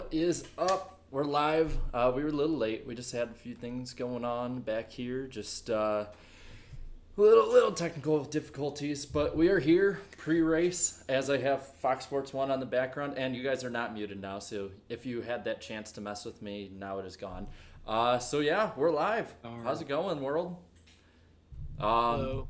What is up? We're live. We were a little late. We just had a few things going on back here. Just little technical difficulties, but we are here pre-race as I have Fox Sports 1 on the background, and you guys are not muted now, so if you had that chance to mess with me, now it is gone. So yeah, we're live. How's it going, world? Hello.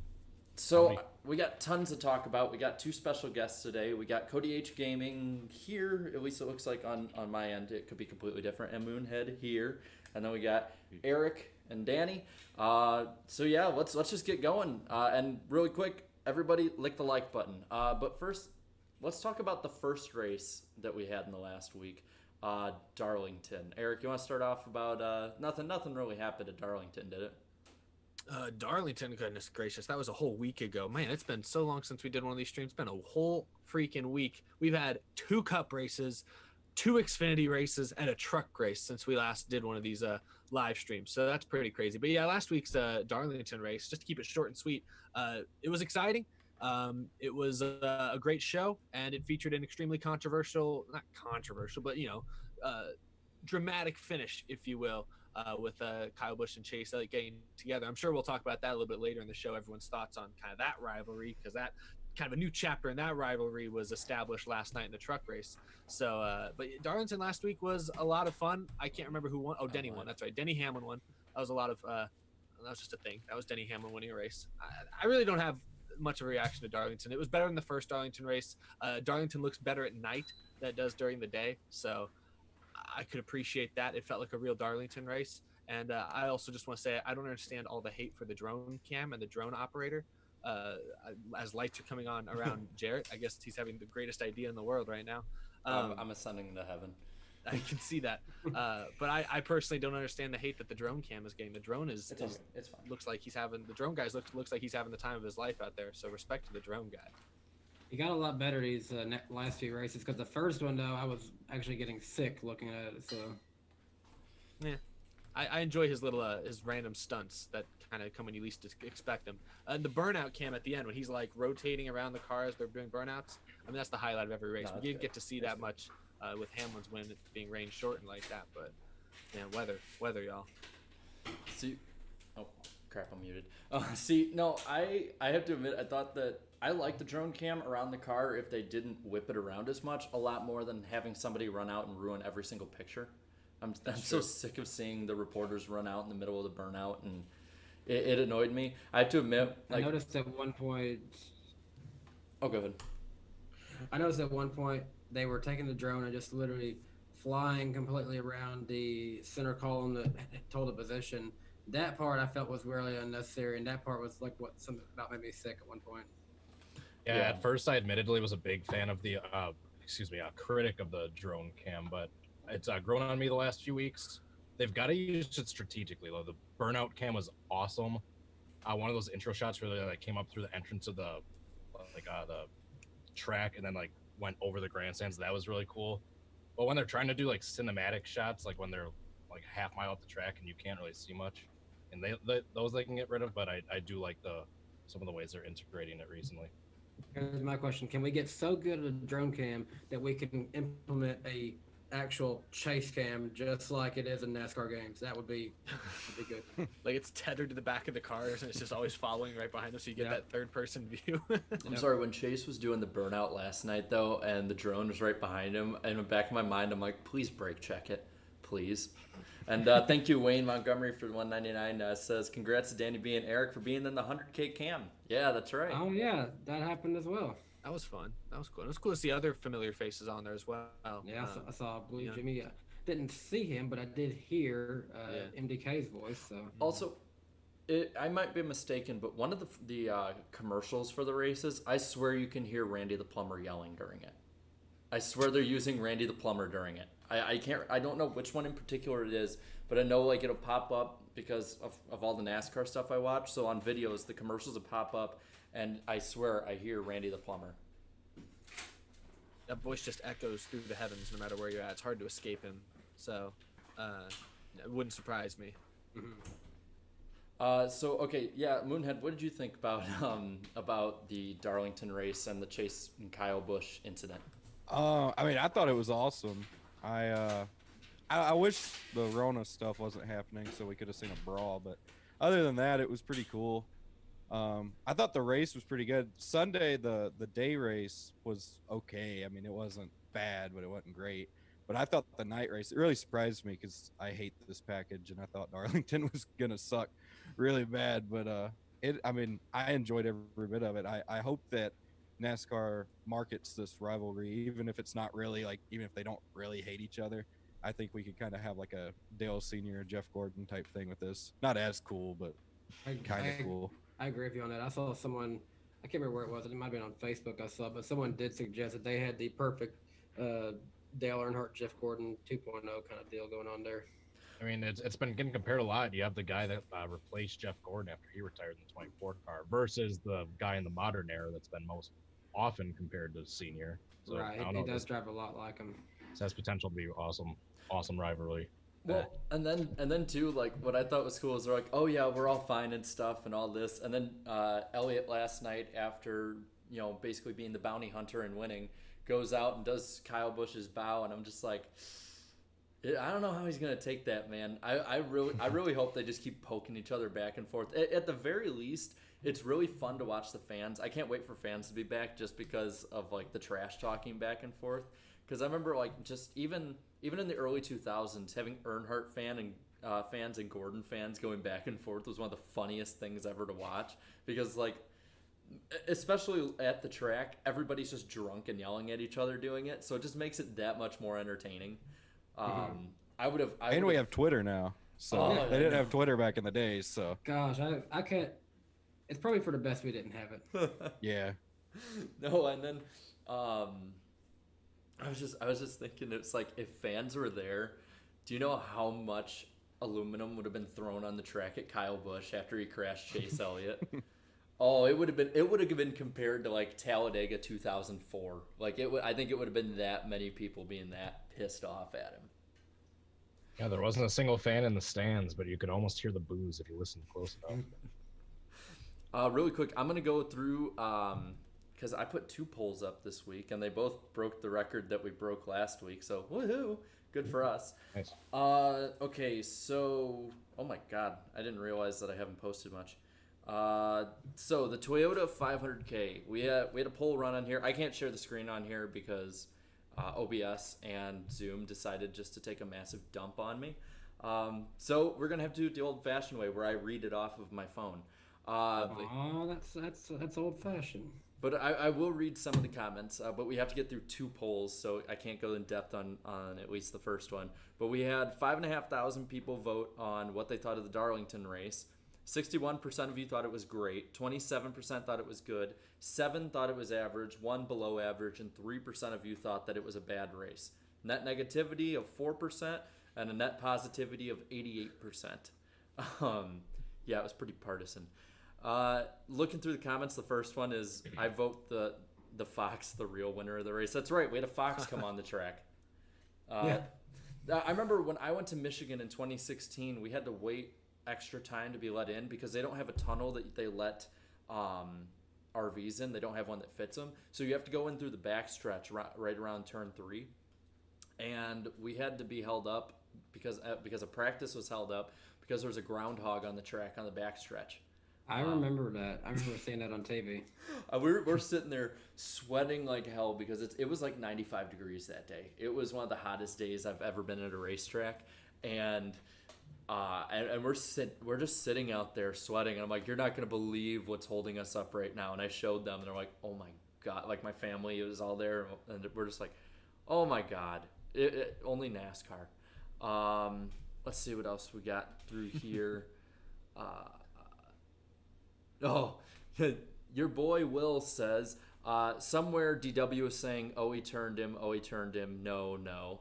So we got tons to talk about. We got two special guests today. We got CodyHGaming here, at least it looks like on my end. It could be completely different. And Moonhead here. And then we got Eric and Danny. So yeah, let's just get going. And really quick, everybody lick the like button. But first, let's talk about the first race that we had in the last week. Darlington. Eric, you want to start off about nothing really happened at Darlington, did it? Darlington, goodness gracious, that was a whole week ago. Man, it's been so long since we did one of these streams. It's been a whole freaking week. We've had 2 cup races, 2 Xfinity races, and a truck race since we last did one of these live streams. So that's pretty crazy. But yeah, last week's Darlington race, just to keep it short and sweet, it was exciting. It was a great show, and it featured an extremely not controversial, but dramatic finish, if you will. With Kyle Busch and Chase Elliott getting together. I'm sure we'll talk about that a little bit later in the show, everyone's thoughts on kind of that rivalry, because that kind of a new chapter in that rivalry was established last night in the truck race. So, but Darlington last week was a lot of fun. I can't remember who won. Oh, Denny won. That's right. Denny Hamlin won. That was a lot of, that was just a thing. That was Denny Hamlin winning a race. I really don't have much of a reaction to Darlington. It was better than the first Darlington race. Darlington looks better at night than it does during the day. So, I could appreciate that. It felt like a real Darlington race. And I also just want to say I don't understand all the hate for the drone cam and the drone operator. As lights are coming on around Jarrett, I guess he's having the greatest idea in the world right now. I'm ascending to heaven. I can see that. But I personally don't understand the hate that the drone cam is getting. The drone it's fine. Looks like he's having the drone guys looks like he's having the time of his life out there. So respect to the drone guy. He got a lot better these last few races, because the first one, though, I was actually getting sick looking at it. So, yeah, I enjoy his little his random stunts that kind of come when you least expect them. And the burnout cam at the end when he's like rotating around the cars, they're doing burnouts. I mean, that's the highlight of every race. No, We didn't get to see that much with Hamlin's win being rain shortened like that, but man, weather, y'all. See, oh crap, I'm muted. I have to admit, I thought that I like the drone cam around the car if they didn't whip it around as much, a lot more than having somebody run out and ruin every single picture. I'm so sick of seeing the reporters run out in the middle of the burnout, and it annoyed me. I have to admit, I noticed at one point. Oh, go ahead. I noticed at one point they were taking the drone and just literally flying completely around the center column that told the position. That part I felt was really unnecessary, and that part was like what something about made me sick at one point. Yeah, at first I admittedly was a big fan of the, a critic of the drone cam, but it's grown on me the last few weeks. They've got to use it strategically, though. The burnout cam was awesome. One of those intro shots where they like came up through the entrance of the track and then like went over the grandstands. That was really cool. But when they're trying to do like cinematic shots, like when they're like half mile up the track and you can't really see much, and those they can get rid of. But I do like some of the ways they're integrating it recently. Here's my question: can we get so good at a drone cam that we can implement a actual chase cam just like it is in NASCAR games? That'd be good. Like it's tethered to the back of the cars and it's just always following right behind us, so you get that third person view. I'm sorry, when Chase was doing the burnout last night though, and the drone was right behind him, in the back of my mind I'm like, please brake check it, please. And thank you, Wayne Montgomery, for the $1.99. Says, congrats to Danny B and Eric for being in the 100K cam. Yeah, that's right. Oh, yeah, that happened as well. That was fun. That was cool. It was cool to see other familiar faces on there as well. Yeah, I saw Blue Jimmy. Didn't see him, but I did hear MDK's voice. So also, I might be mistaken, but one of the commercials for the races, I swear you can hear Randy the Plumber yelling during it. I swear they're using Randy the Plumber during it. I don't know which one in particular it is, but I know like it'll pop up because of all the NASCAR stuff I watch. So on videos, the commercials will pop up, and I swear I hear Randy the Plumber. That voice just echoes through the heavens no matter where you're at. It's hard to escape him. So it wouldn't surprise me. Mm-hmm. Moonhead, what did you think about the Darlington race and the Chase and Kyle Busch incident? I mean, I thought it was awesome. I wish the Rona stuff wasn't happening so we could have seen a brawl, but other than that, it was pretty cool. I thought the race was pretty good. Sunday, the day race was okay. I mean, it wasn't bad, but it wasn't great. But I thought the night race, it really surprised me because I hate this package, and I thought Darlington was gonna suck really bad. But I mean, I enjoyed every bit of it. I hope that NASCAR markets this rivalry, even if it's not really like, even if they don't really hate each other. I think we could kind of have like a Dale Sr., Jeff Gordon type thing with this. Not as cool, but kind of cool. I agree with you on that. I saw someone, I can't remember where it was. It might have been on Facebook I saw, but someone did suggest that they had the perfect Dale Earnhardt, Jeff Gordon 2.0 kind of deal going on there. I mean, it's been getting compared a lot. You have the guy that replaced Jeff Gordon after he retired in the 24 car versus the guy in the modern era that's been most often compared to Senior. So, right, he does drive a lot like him. It has potential to be awesome rivalry. Well, and then too, like what I thought was cool is they're like, oh yeah, we're all fine and stuff and all this, and then Elliott last night, after basically being the bounty hunter and winning, goes out and does Kyle Busch's bow, and I'm just like, I don't know how he's gonna take that, man. I really hope they just keep poking each other back and forth. At the very least, it's really fun to watch the fans. I can't wait for fans to be back just because of like the trash talking back and forth. Because I remember like just even in the early 2000s, having Earnhardt fans and Gordon fans going back and forth was one of the funniest things ever to watch. Because like, especially at the track, everybody's just drunk and yelling at each other doing it, so it just makes it that much more entertaining. We have Twitter now, so they didn't have Twitter back in the days. So gosh, I can't. It's probably for the best we didn't have it. Yeah. No, and then I was just thinking, it's like if fans were there, do you know how much aluminum would have been thrown on the track at Kyle Busch after he crashed Chase Elliott? Oh, it would have been compared to like Talladega 2004. Like I think it would have been that many people being that pissed off at him. Yeah, there wasn't a single fan in the stands, but you could almost hear the boos if you listened close enough. Really quick, I'm gonna go through because I put 2 polls up this week, and they both broke the record that we broke last week. So woohoo, good for us. Nice. Okay, so oh my god, I didn't realize that I haven't posted much. So the Toyota 500K, we had a poll run on here. I can't share the screen on here because OBS and Zoom decided just to take a massive dump on me. So we're gonna have to do it the old-fashioned way, where I read it off of my phone. That's old-fashioned. But I will read some of the comments. But we have to get through 2 polls, so I can't go in depth on at least the first one. But we had 5,500 people vote on what they thought of the Darlington race. 61% of you thought it was great, 27% thought it was good, 7% thought it was average, 1% below average, and 3% of you thought that it was a bad race. Net negativity of 4% and a net positivity of 88%. Yeah, it was pretty partisan. Looking through the comments, the first one is, I vote the Fox the real winner of the race. That's right, we had a Fox come on the track. Yeah. I remember when I went to Michigan in 2016, we had to wait extra time to be let in because they don't have a tunnel that they let RVs in. They don't have one that fits them, so you have to go in through the back stretch right around turn 3, and we had to be held up because a practice was held up because there was a groundhog on the track on the back stretch. I remember that. I remember seeing that on TV. We're sitting there sweating like hell because it was like 95 degrees that day. It was one of the hottest days I've ever been at a racetrack, and we're just sitting out there sweating, and I'm like, you're not gonna believe what's holding us up right now. And I showed them, and they're like, oh my god, like my family was all there, and we're just like, oh my god, only NASCAR. Let's see what else we got through here. Your boy Will says somewhere DW is saying, oh he turned him, no.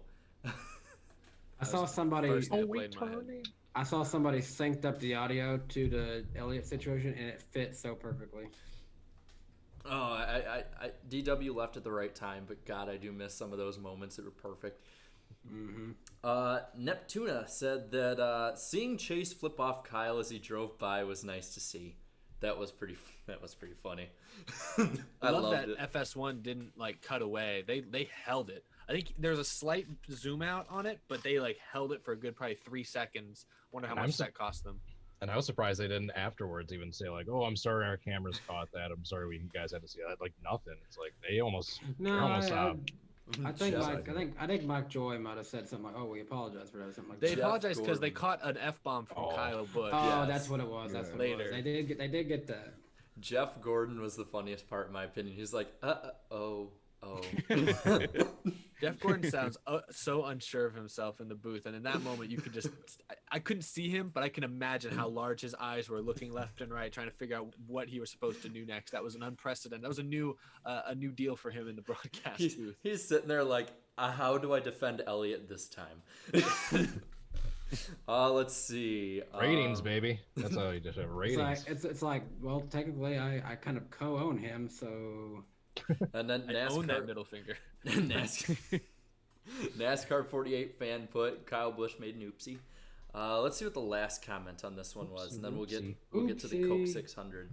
I saw somebody synced up the audio to the Elliott situation, and it fit so perfectly. Oh, DW left at the right time, but God, I do miss some of those moments that were perfect. Mm-hmm. Neptuna said that seeing Chase flip off Kyle as he drove by was nice to see. That was pretty funny. I love that it. FS1 didn't like cut away. They held it. I think there's a slight zoom out on it, but they like held it for a good probably 3 seconds. Wonder how much that cost them. And I was surprised they didn't afterwards even say like, "Oh, I'm sorry, our cameras caught that. I'm sorry, you guys had to see that." Like nothing. It's like they almost. I think Mike Joy might have said something like, "Oh, we apologize for that," or something like They that. apologized because they caught an F-bomb from Kyle Busch. Oh, Yes. that's what it was. That's what it was. They did get that. Jeff Gordon was the funniest part in my opinion. He's like, oh. Jeff Gordon sounds so unsure of himself in the booth, and in that moment, you could just—I couldn't see him, but I can imagine how large his eyes were, looking left and right, trying to figure out what he was supposed to do next. That was an unprecedented. That was a new deal for him in the broadcast booth. He's sitting there like, how do I defend Elliott this time? Let's see. Ratings, baby. That's how you just have ratings. It's like well, technically, I kind of co-own him, so. And then I own that middle finger. NASCAR 48 fan put Kyle Busch made an oopsie. Let's see what the last comment on this one was, and then we'll get to the Coke 600.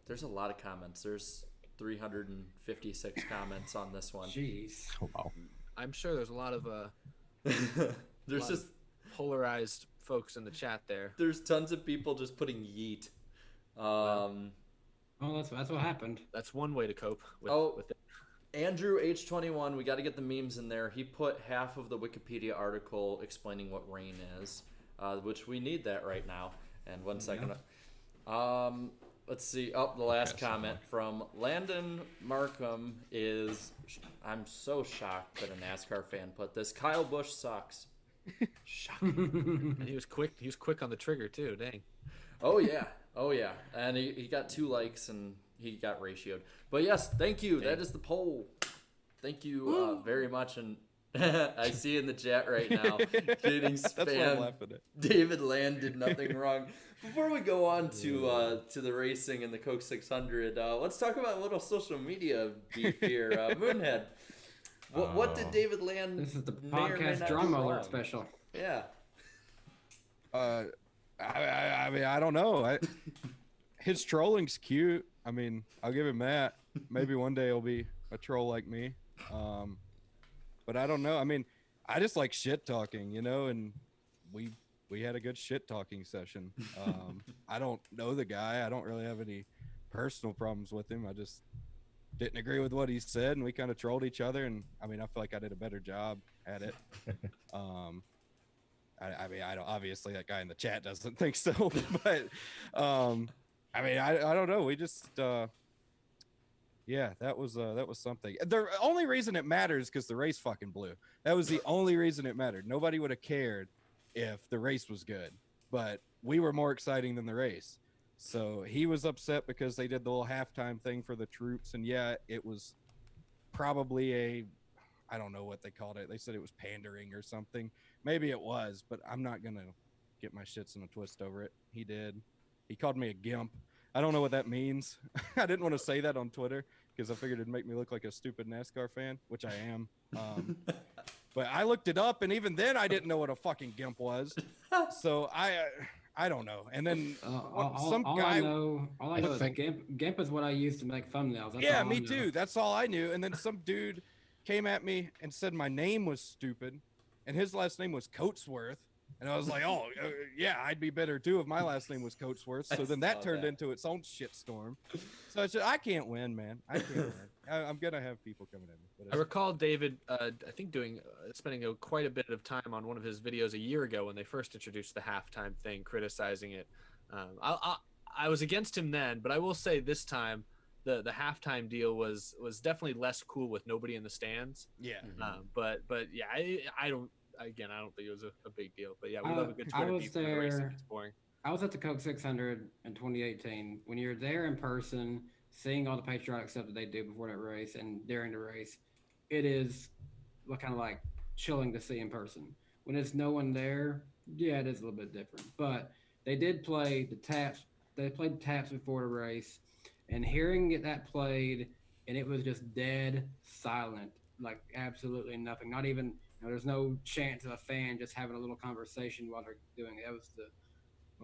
There's a lot of comments. There's 356 comments on this one. Jeez. Oh, wow. I'm sure there's a lot of There's just polarized folks in the chat there. There's tons of people just putting yeet. Oh, that's what happened. That's one way to cope with it. Andrew H21, we got to get the memes in there. He put half of the Wikipedia article explaining what rain is, which we need that right now. And one second. Let's see. Oh, the last comment from Landon Markham is, I'm so shocked that a NASCAR fan put this. Kyle Busch sucks. Shocking. And he was quick. He was quick on the trigger too. Dang. Oh yeah. And he got 2 likes and he got ratioed. But yes, thank you. That is the poll. Thank you very much. And I see in the chat right now, getting spam. David Land did nothing wrong. Before we go on to the racing and the Coke 600, let's talk about a little social media beef here. Moonhead, what did David Land? This is the podcast drama alert special. Yeah. I mean, I don't know. His trolling's cute. I mean, I'll give him that. Maybe one day he'll be a troll like me. But I don't know. I mean, I just like shit talking, and we had a good shit talking session. I don't know the guy. I don't really have any personal problems with him. I just didn't agree with what he said, and we kind of trolled each other. And I mean, I feel like I did a better job at it. I mean, I don't, obviously that guy in the chat doesn't think so, but I mean, I don't know. We just yeah, that was something. The only reason it matters because the race fucking blew. That was the only reason it mattered. Nobody would have cared if the race was good, but we were more exciting than the race. So he was upset because they did the little halftime thing for the troops, and yeah, it was probably I don't know what they called it. They said it was pandering or something. Maybe it was, but I'm not gonna get my shits in a twist over it. He did. He called me a gimp. I don't know what that means. I didn't want to say that on Twitter because I figured it'd make me look like a stupid NASCAR fan, which I am. But I looked it up, and even then I didn't know what a fucking gimp was. So I don't know. And then all I know is gimp is what I use to make thumbnails. That's yeah, me too. That's all I knew. And then some dude came at me and said my name was stupid, and his last name was Coatsworth. And I was like, oh, yeah, I'd be better too if my last name was Coatsworth. So then that turned into its own shitstorm. So I can't win, man. I can't win. I'm going to have people coming at me. I recall David, I think spending quite a bit of time on one of his videos a year ago when they first introduced the halftime thing, criticizing it. I was against him then, but I will say this time, the halftime deal was definitely less cool with nobody in the stands. Yeah. But yeah, I don't think it was a big deal. But yeah, we love a good Twitter beef when the racing gets boring. I was at the Coke 600 in 2018. When you're there in person, seeing all the patriotic stuff that they do before that race and during the race, it is kind of like chilling to see in person. When there's no one there, yeah, it is a little bit different. But they did play the taps. They played taps before the race, and hearing that played, and it was just dead silent, like absolutely nothing. Not even, there's no chance of a fan just having a little conversation while they're doing it. That was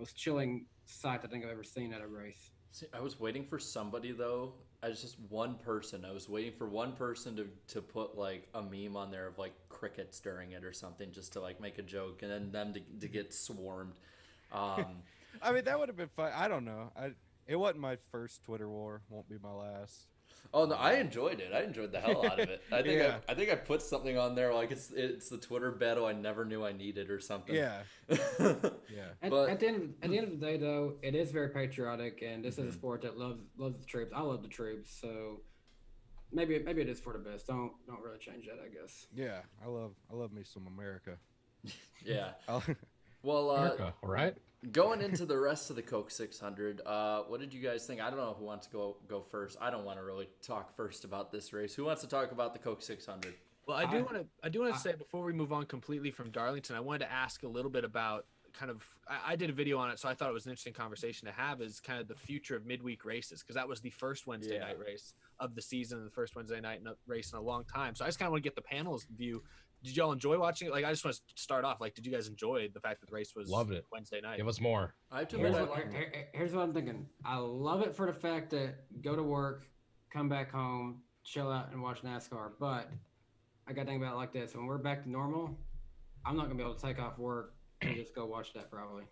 most chilling sight I think I've ever seen at a race. See, I was waiting for somebody though. I was just one person. I was waiting for one person to put like a meme on there of like crickets during it or something, just to like make a joke, and then them to get swarmed. I mean, that would have been fun. I don't know. It wasn't my first Twitter war. Won't be my last. Oh no, I enjoyed it. I enjoyed the hell out of it. I think Yeah. I think I put something on there like it's the Twitter battle I never knew I needed or something. Yeah. Yeah. At the end of the day, though, it is very patriotic, and this is a sport that loves the troops. I love the troops, so maybe it is for the best. Don't really change that, I guess. Yeah. I love me some America. Yeah. I'll- Well, America, all right? going into the rest of the Coke 600, what did you guys think? I don't know who wants to go first. I don't want to really talk first about this race. Who wants to talk about the Coke 600? Well, I do want to say before we move on completely from Darlington, I wanted to ask a little bit about kind of I did a video on it, so I thought it was an interesting conversation to have, is kind of the future of midweek races, because that was the first Wednesday night race of the season and the first Wednesday night race in a long time. So I just kind of want to get the panel's view. Did y'all enjoy watching it? Like, I just want to start off. Like, did you guys enjoy the fact that the race was Loved it. Wednesday night? Give us more. I have to admit, I liked it. Here's what I'm thinking. I love it for the fact that go to work, come back home, chill out, and watch NASCAR. But I got to think about it like this: when we're back to normal, I'm not gonna be able to take off work and just go watch that probably,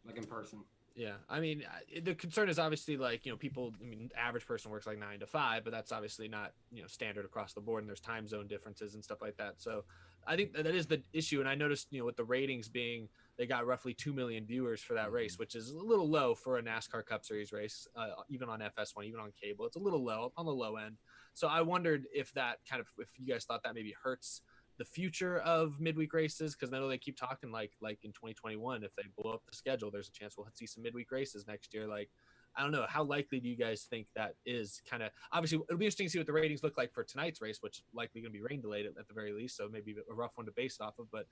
like in person. Yeah, I mean, the concern is obviously like, people. I mean, average person works like 9 to 5, but that's obviously not standard across the board, and there's time zone differences and stuff like that. So I think that is the issue. And I noticed, with the ratings being, they got roughly 2 million viewers for that race, which is a little low for a NASCAR Cup Series race, even on FS1, even on cable. It's a little low, on the low end. So I wondered if you guys thought that maybe hurts the future of midweek races, because I know they keep talking like in 2021, if they blow up the schedule, there's a chance we'll see some midweek races next year. Like, I don't know, how likely do you guys think that is? Kind of, obviously it'll be interesting to see what the ratings look like for tonight's race, which likely going to be rain delayed at the very least, so maybe a rough one to base it off of. But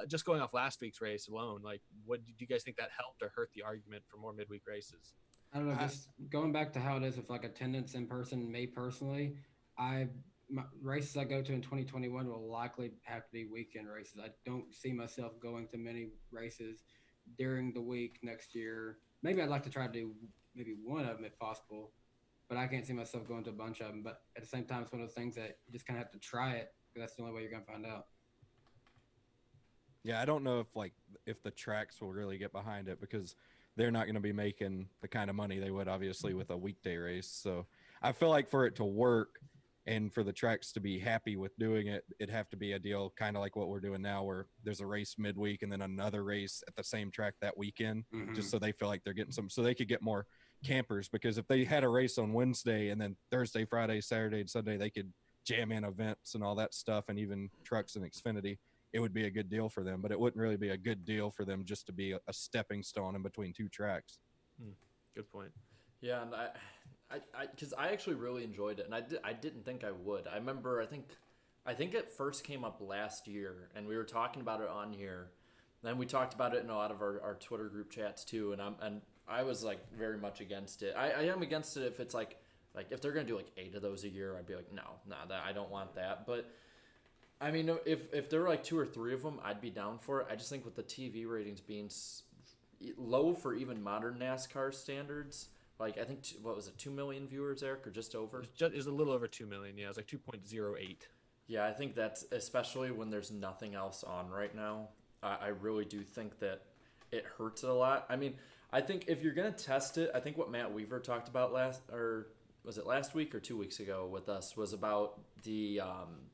just going off last week's race alone, like, what do you guys think that helped or hurt the argument for more midweek races? I don't know. Just going back to how it is with like attendance in person. Me personally, races I go to in 2021 will likely have to be weekend races. I don't see myself going to many races during the week next year. Maybe I'd like to try to do maybe one of them if possible, but I can't see myself going to a bunch of them. But at the same time, it's one of those things that you just kind of have to try it, because that's the only way you're going to find out. Yeah, I don't know if the tracks will really get behind it, because they're not going to be making the kind of money they would obviously with a weekday race. So I feel like for it to work and for the tracks to be happy with doing it, it'd have to be a deal kind of like what we're doing now, where there's a race midweek and then another race at the same track that weekend, just so they feel like they're getting so they could get more campers. Because if they had a race on Wednesday and then Thursday, Friday, Saturday, and Sunday, they could jam in events and all that stuff, and even trucks and Xfinity, it would be a good deal for them. But it wouldn't really be a good deal for them just to be a stepping stone in between two tracks. Good point. Yeah, and because I actually really enjoyed it, and I didn't think I would. I remember, I think it first came up last year, and we were talking about it on here. Then we talked about it in a lot of our Twitter group chats too, and I was like very much against it. I am against it if it's like if they're gonna do like 8 of those a year, I'd be like, no, I don't want that. But I mean, if there were like 2 or 3 of them, I'd be down for it. I just think with the TV ratings being low for even modern NASCAR standards. Like, I think, what was it, 2 million viewers, Eric, or just over? It was a little over 2 million. Yeah, it was like 2.08. Yeah, I think that's, especially when there's nothing else on right now, I really do think that it hurts it a lot. I mean, I think if you're going to test it, I think what Matt Weaver talked about last week or 2 weeks ago with us was about the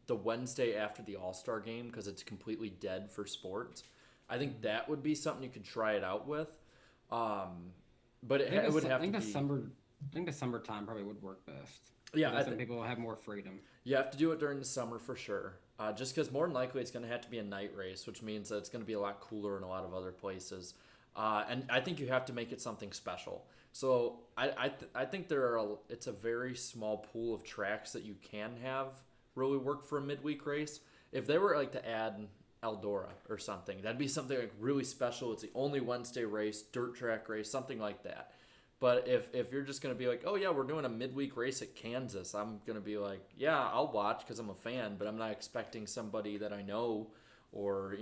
Wednesday after the All-Star game, because it's completely dead for sports. I think that would be something you could try it out with. But it would have to be. I think the summertime probably would work best. Yeah, I think people will have more freedom. You have to do it during the summer for sure. Just because more than likely it's going to have to be a night race, which means that it's going to be a lot cooler in a lot of other places. And I think you have to make it something special. So I think it's a very small pool of tracks that you can have really work for a midweek race. If they were like to add Eldora or something, that'd be something like really special. It's the only Wednesday race, dirt track race, something like that. But if you're just going to be like, oh yeah, we're doing a midweek race at Kansas, I'm going to be like, yeah, I'll watch because I'm a fan, but I'm not expecting somebody that I know or,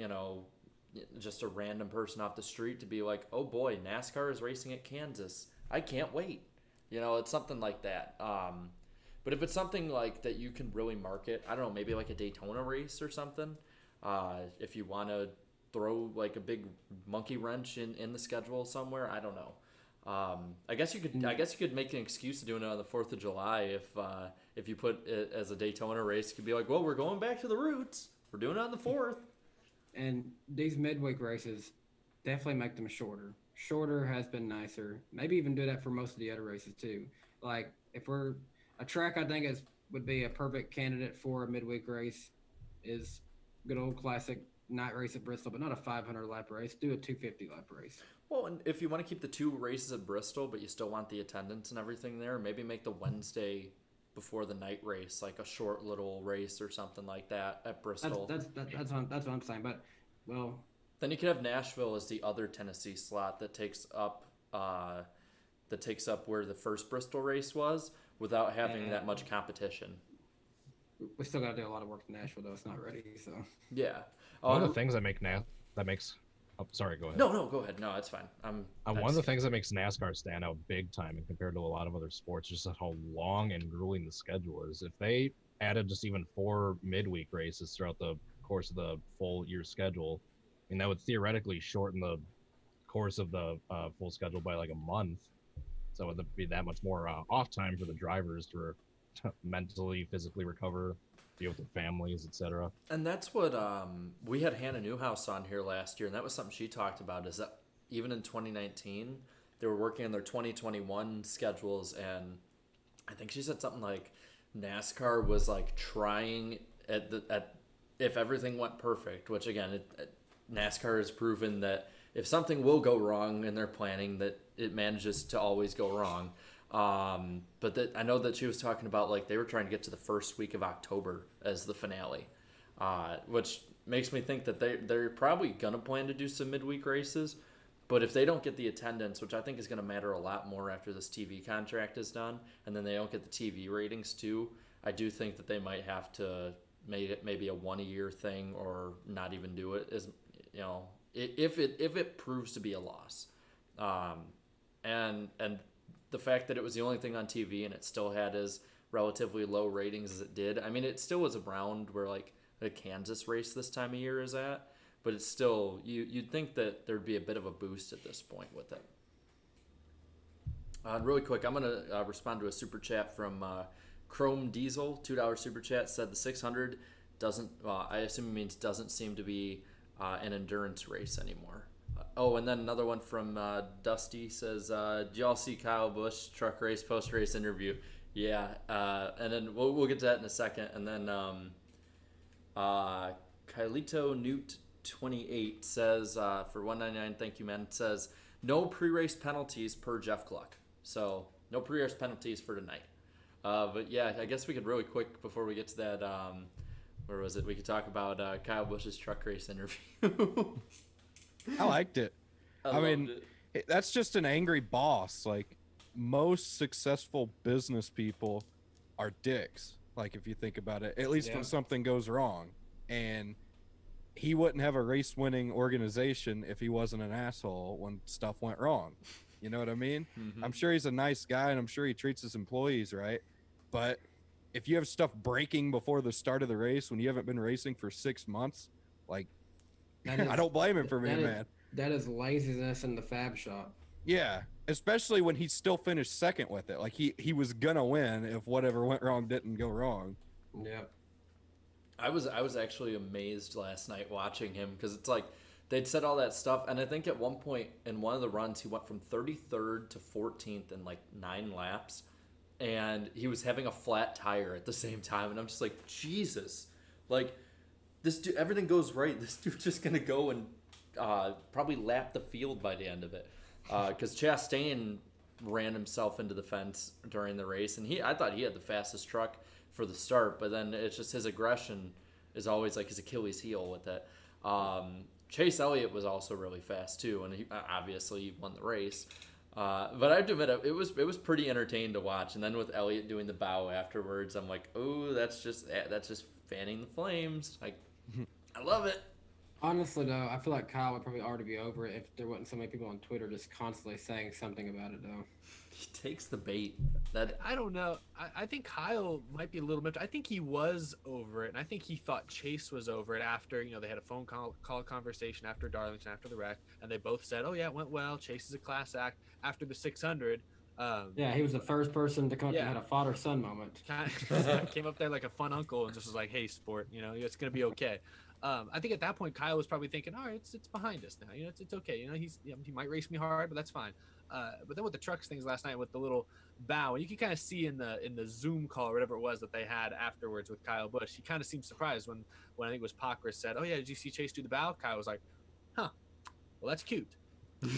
just a random person off the street to be like, oh boy, NASCAR is racing at Kansas. I can't wait. It's something like that. But if it's something like that you can really market, I don't know, maybe like a Daytona race or something. If you want to throw like a big monkey wrench in the schedule somewhere, I don't know. I guess you could make an excuse to doing it on the 4th of July if you put it as a Daytona race. You could be like, well, we're going back to the roots. We're doing it on the 4th. And these midweek races definitely make them shorter. Shorter has been nicer. Maybe even do that for most of the other races too. Like if we're a track, I think would be a perfect candidate for a midweek race is good old classic night race at Bristol, but not a 500 lap race. Do a 250 lap race. Well, and if you want to keep the 2 races at Bristol, but you still want the attendance and everything there, maybe make the Wednesday before the night race like a short little race or something like that at Bristol. That's what I'm saying. But well, then you could have Nashville as the other Tennessee slot that takes up where the first Bristol race was without having that much competition. We still got to do a lot of work in Nashville though. It's not ready, so yeah. One of the things that makes. Oh, sorry. Go ahead. No, go ahead. No, it's fine. One of the things that makes NASCAR stand out big time and compared to a lot of other sports, just how long and grueling the schedule is. If they added just even 4 midweek races throughout the course of the full year schedule, I mean, that would theoretically shorten the course of the full schedule by like a month. So it would be that much more off time for the drivers to mentally, physically recover, deal with their families, etc. And that's what we had Hannah Newhouse on here last year, and that was something she talked about, is that even in 2019, they were working on their 2021 schedules, and I think she said something like NASCAR was like trying at if everything went perfect, which again, NASCAR has proven that if something will go wrong in their planning, that it manages to always go wrong. But I know that she was talking about like they were trying to get to the first week of October as the finale, which makes me think that they're probably gonna plan to do some midweek races. But if they don't get the attendance, which I think is going to matter a lot more after this TV contract is done, and then they don't get the TV ratings too, I do think that they might have to make it maybe a 1-a-year thing or not even do it. If it proves to be a loss, and the fact that it was the only thing on TV and it still had as relatively low ratings as it did. I mean, it still was around where like the Kansas race this time of year is at, but it's still you'd think that there'd be a bit of a boost at this point with it. Really quick, I'm gonna respond to a super chat from Chrome Diesel, $2 super chat, said the 600 doesn't. I assume it means doesn't seem to be an endurance race anymore. And then another one from Dusty says, "Did y'all see Kyle Busch truck race post race interview?" Yeah, and then we'll get to that in a second. And then Kylito Newt 28 says for 199, thank you, man. Says no pre-race penalties per Jeff Gluck. So no pre-race penalties for tonight. But yeah, I guess we could really quick before we get to that. Where was it? We could talk about Kyle Busch's truck race interview. I liked it. I mean, it. that's just an angry boss. Like, most successful business people are dicks. Like, if you think about it, at least when something goes wrong. And he wouldn't have a race-winning organization if he wasn't an asshole when stuff went wrong. You know what I mean? Mm-hmm. I'm sure he's a nice guy, and I'm sure he treats his employees right. But if you have stuff breaking before the start of the race when you haven't been racing for 6 months, like, I don't blame him for being mad. That is laziness in the fab shop. Yeah, especially when he still finished second with it. Like, he was gonna win if whatever went wrong didn't go wrong. Yeah. I was actually amazed last night watching him because it's like they'd said all that stuff, and I think at one point in one of the runs he went from 33rd to 14th in like 9 laps, and he was having a flat tire at the same time, and I'm just like, Jesus, like, this dude, everything goes right. This dude's just gonna go and probably lap the field by the end of it, because Chastain ran himself into the fence during the race, and I thought he had the fastest truck for the start, but then it's just his aggression is always like his Achilles heel with it. Chase Elliott was also really fast too, and he obviously won the race. But I have to admit, it was pretty entertaining to watch. And then with Elliott doing the bow afterwards, I'm like, oh, that's just fanning the flames. Like, I love it. Honestly, though, I feel like Kyle would probably already be over it if there wasn't so many people on Twitter just constantly saying something about it, though. He takes the bait. That I don't know. I think Kyle might be a little bit. I think he was over it, and I think he thought Chase was over it after they had a phone call conversation after Darlington, after the wreck, and they both said, "Oh yeah, it went well. Chase is a class act." After the 600, Yeah, he was the first person to come up Yeah. and had a father-son moment. came up there like a fun uncle and just was like, "Hey, sport, it's gonna be okay." I think at that point Kyle was probably thinking, "All right, it's behind us now. It's okay. He might race me hard, but that's fine." But then with the trucks things last night with the little bow, and you can kind of see in the Zoom call or whatever it was that they had afterwards with Kyle Busch, he kind of seemed surprised when I think it was Patriotic said, "Oh yeah, did you see Chase do the bow?" Kyle was like, "Huh, well that's cute."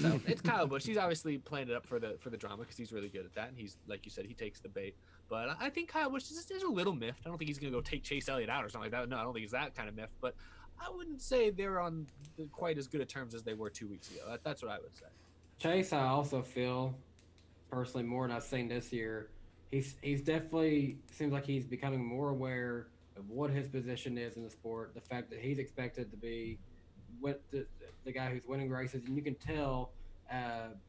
So it's Kyle Busch. He's obviously playing it up for the drama because he's really good at that, and he's like you said, he takes the bait. But I think Kyle Busch is a little miffed. I don't think he's gonna go take Chase Elliott out or something like that. No, I don't think he's that kind of miffed. But I wouldn't say they're on quite as good of terms as they were 2 weeks ago. That's what I would say. Chase, I also feel, personally, more than I've seen this year, he's definitely seems like he's becoming more aware of what his position is in the sport. The fact that he's expected to be with the guy who's winning races, and you can tell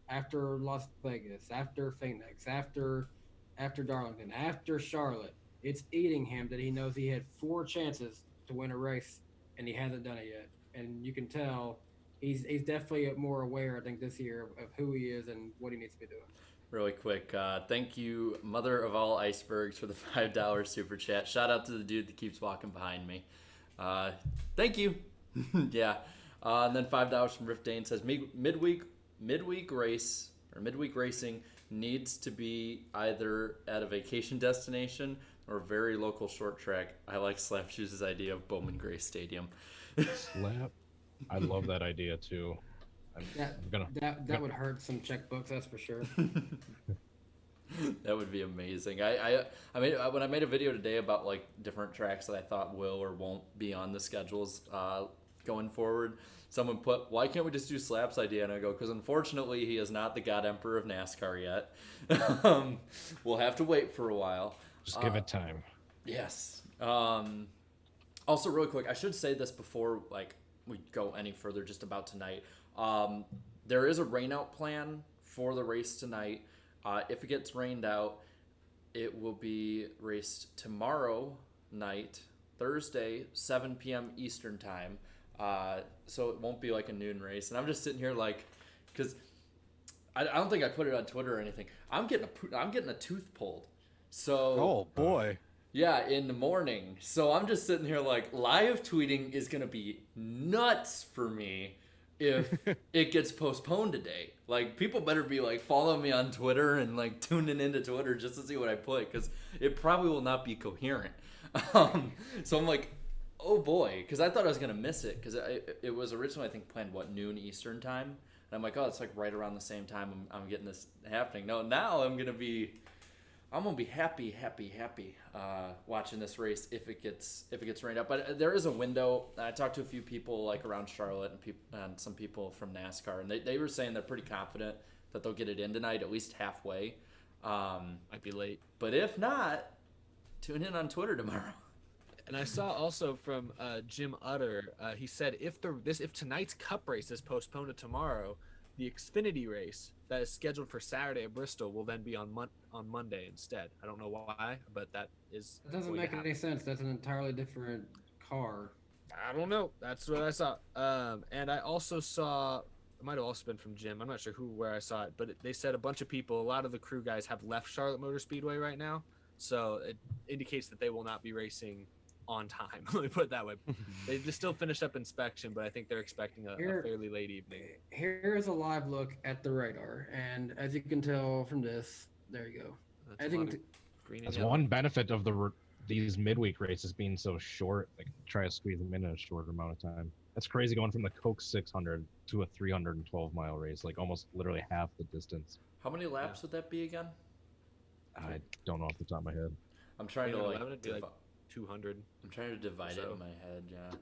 after Las Vegas, after Phoenix, after Darlington, after Charlotte, it's eating him that he knows he had 4 chances to win a race and he hasn't done it yet. And you can tell he's definitely more aware, I think, this year of who he is and what he needs to be doing. really quick. Thank you, mother of all icebergs, for the $5 super chat. Shout out to the dude that keeps walking behind me. Thank you. Yeah. And then $5 from Rift Dane says midweek race or midweek racing needs to be either at a vacation destination or a very local short track. I like Slap Shoes' idea of Bowman Gray Stadium. Slap. I love that idea too. That would hurt some checkbooks, that's for sure. That would be amazing. I mean, when I made a video today about like different tracks that I thought will or won't be on the schedules going forward, someone put, "Why can't we just do Slap's idea?" And I go, because unfortunately he is not the God Emperor of NASCAR yet. We'll have to wait for a while. Just give it time. Yes. Also, really quick, I should say this before like we go any further just about tonight. There is a rainout plan for the race tonight. If it gets rained out, it will be raced tomorrow night, Thursday, 7 p.m. Eastern time. So it won't be like a noon race. And I'm just sitting here like, because I don't think I put it on Twitter or anything. I'm getting a tooth pulled. So Oh boy. yeah, in the morning. So I'm just sitting here like, live tweeting is gonna be nuts for me if it gets postponed today. Like, people better be like following me on Twitter and like tuning into Twitter just to see what I put, because it probably will not be coherent. So I'm like, oh boy, because I thought I was gonna miss it, because it was originally, I think, planned noon Eastern time, and I'm like, oh, it's like right around the same time I'm getting this happening. No, now I'm gonna be happy watching this race if it gets rained out. But there is a window. I talked to a few people like around Charlotte and some people from NASCAR, and they were saying they're pretty confident that they'll get it in tonight, at least halfway. Might be late. But if not, tune in on Twitter tomorrow. And I saw also from Jim Utter, he said if tonight's Cup race is postponed to tomorrow, the Xfinity race that is scheduled for Saturday at Bristol will then be on Monday instead. I don't know why, but that is. That doesn't make any sense. That's an entirely different car. I don't know. That's what I saw. And I also saw, it might have also been from Jim. I'm not sure where I saw it, but they said a bunch of people, a lot of the crew guys have left Charlotte Motor Speedway right now. So it indicates that they will not be racing on time. Let me put it that way. They just still finished up inspection, but I think they're expecting a fairly late evening. Here's a live look at the radar, and as you can tell from this, there you go. That's one benefit of these midweek races being so short. Like, try to squeeze them in a shorter amount of time. That's crazy, going from the Coke 600 to a 312-mile race, like almost literally half the distance. How many laps would that be again? I don't know off the top of my head. I'm trying to like 200. I'm trying to divide it in my head. Yeah.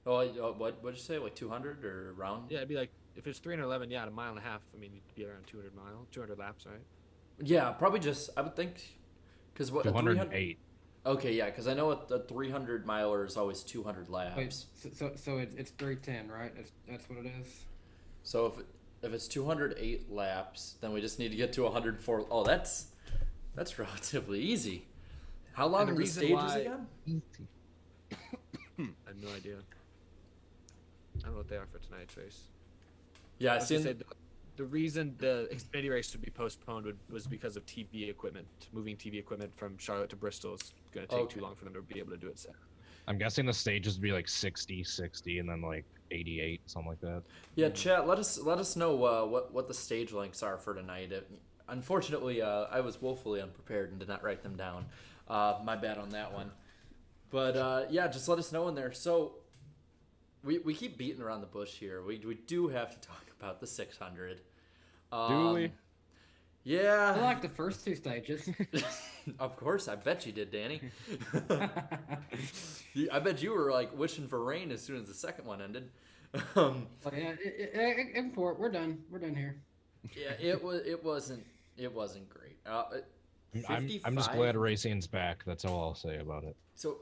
Oh, what'd you say? Like 200 or around? Yeah, it'd be like, if it's 311, yeah, a mile and a half. I mean, you'd be around 200 laps, right? Yeah, probably just, I would think, because what 208. Okay, yeah, because I know the 300 miler is always 200 laps. Wait, so it's 310, right? That's what it is. So if it's 208 laps, then we just need to get to 104. Oh, that's relatively easy. How long And the are the reason stages why- again? I have no idea. I don't know what they are for tonight's race. Yeah, I I was seen. gonna say the reason the Xfinity race would be postponed was because of TV equipment. Moving TV equipment from Charlotte to Bristol is going to take too long for them to be able to do it. I'm guessing the stages would be like 60, 60, and then like 88, something like that. Yeah, chat. Let us know what the stage lengths are for tonight. Unfortunately, I was woefully unprepared and did not write them down. My bad on that one. But yeah, just let us know in there. So we keep beating around the bush here. We do have to talk about the 600. Do we? Yeah. I like the first two stages. Of course, I bet you did, Danny. I bet you were like wishing for rain as soon as the second one ended. Oh, yeah, import. We're done. We're done here. Yeah, it wasn't great. I'm just 55? glad racing's back. That's all I'll say about it. So,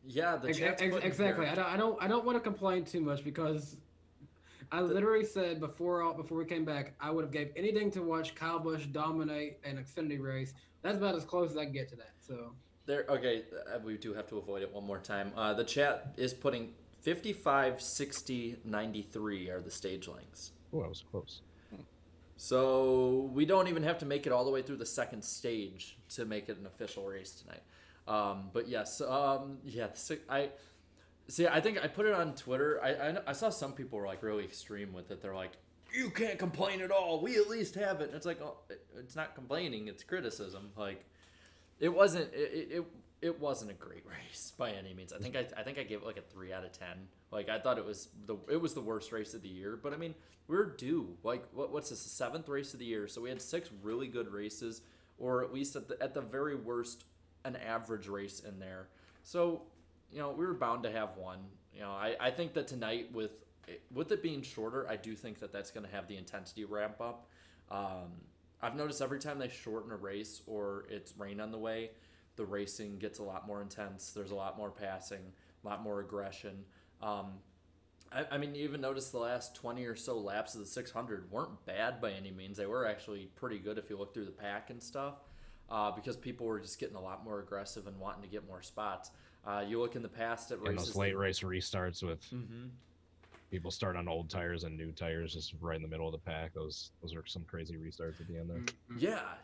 yeah, the chat's putting Exactly. here- I don't want to complain too much because I literally said before we came back I would have gave anything to watch Kyle Busch dominate an Xfinity race. That's about as close as I can get to that. So There. Okay, we do have to avoid it one more time. The chat is putting 55, 60, 93 are the stage lengths. Oh, I was close. So we don't even have to make it all the way through the second stage to make it an official race tonight. But yes, yeah. I think I put it on Twitter. I saw some people were like really extreme with it. They're like, "You can't complain at all. We at least have it." And it's like, oh, it's not complaining. It's criticism. Like, it wasn't a great race by any means. I think I gave it like a 3 out of 10. Like, I thought it was the worst race of the year. But I mean, we're due. Like, what's this? The 7th race of the year. So we had 6 really good races, or at least at the very worst, an average race in there. So, you know, we were bound to have one. You know, I think that tonight with it being shorter, I do think that that's going to have the intensity ramp up. I've noticed every time they shorten a race or it's rain on the way, the racing gets a lot more intense. There's a lot more passing, a lot more aggression. I mean, you even notice the last 20 or so laps of the 600 weren't bad by any means. They were actually pretty good if you look through the pack and stuff, because people were just getting a lot more aggressive and wanting to get more spots. You look in the past at And races. those late race restarts with Mhm. people start on old tires and new tires just right in the middle of the pack. Those are some crazy restarts at the end there.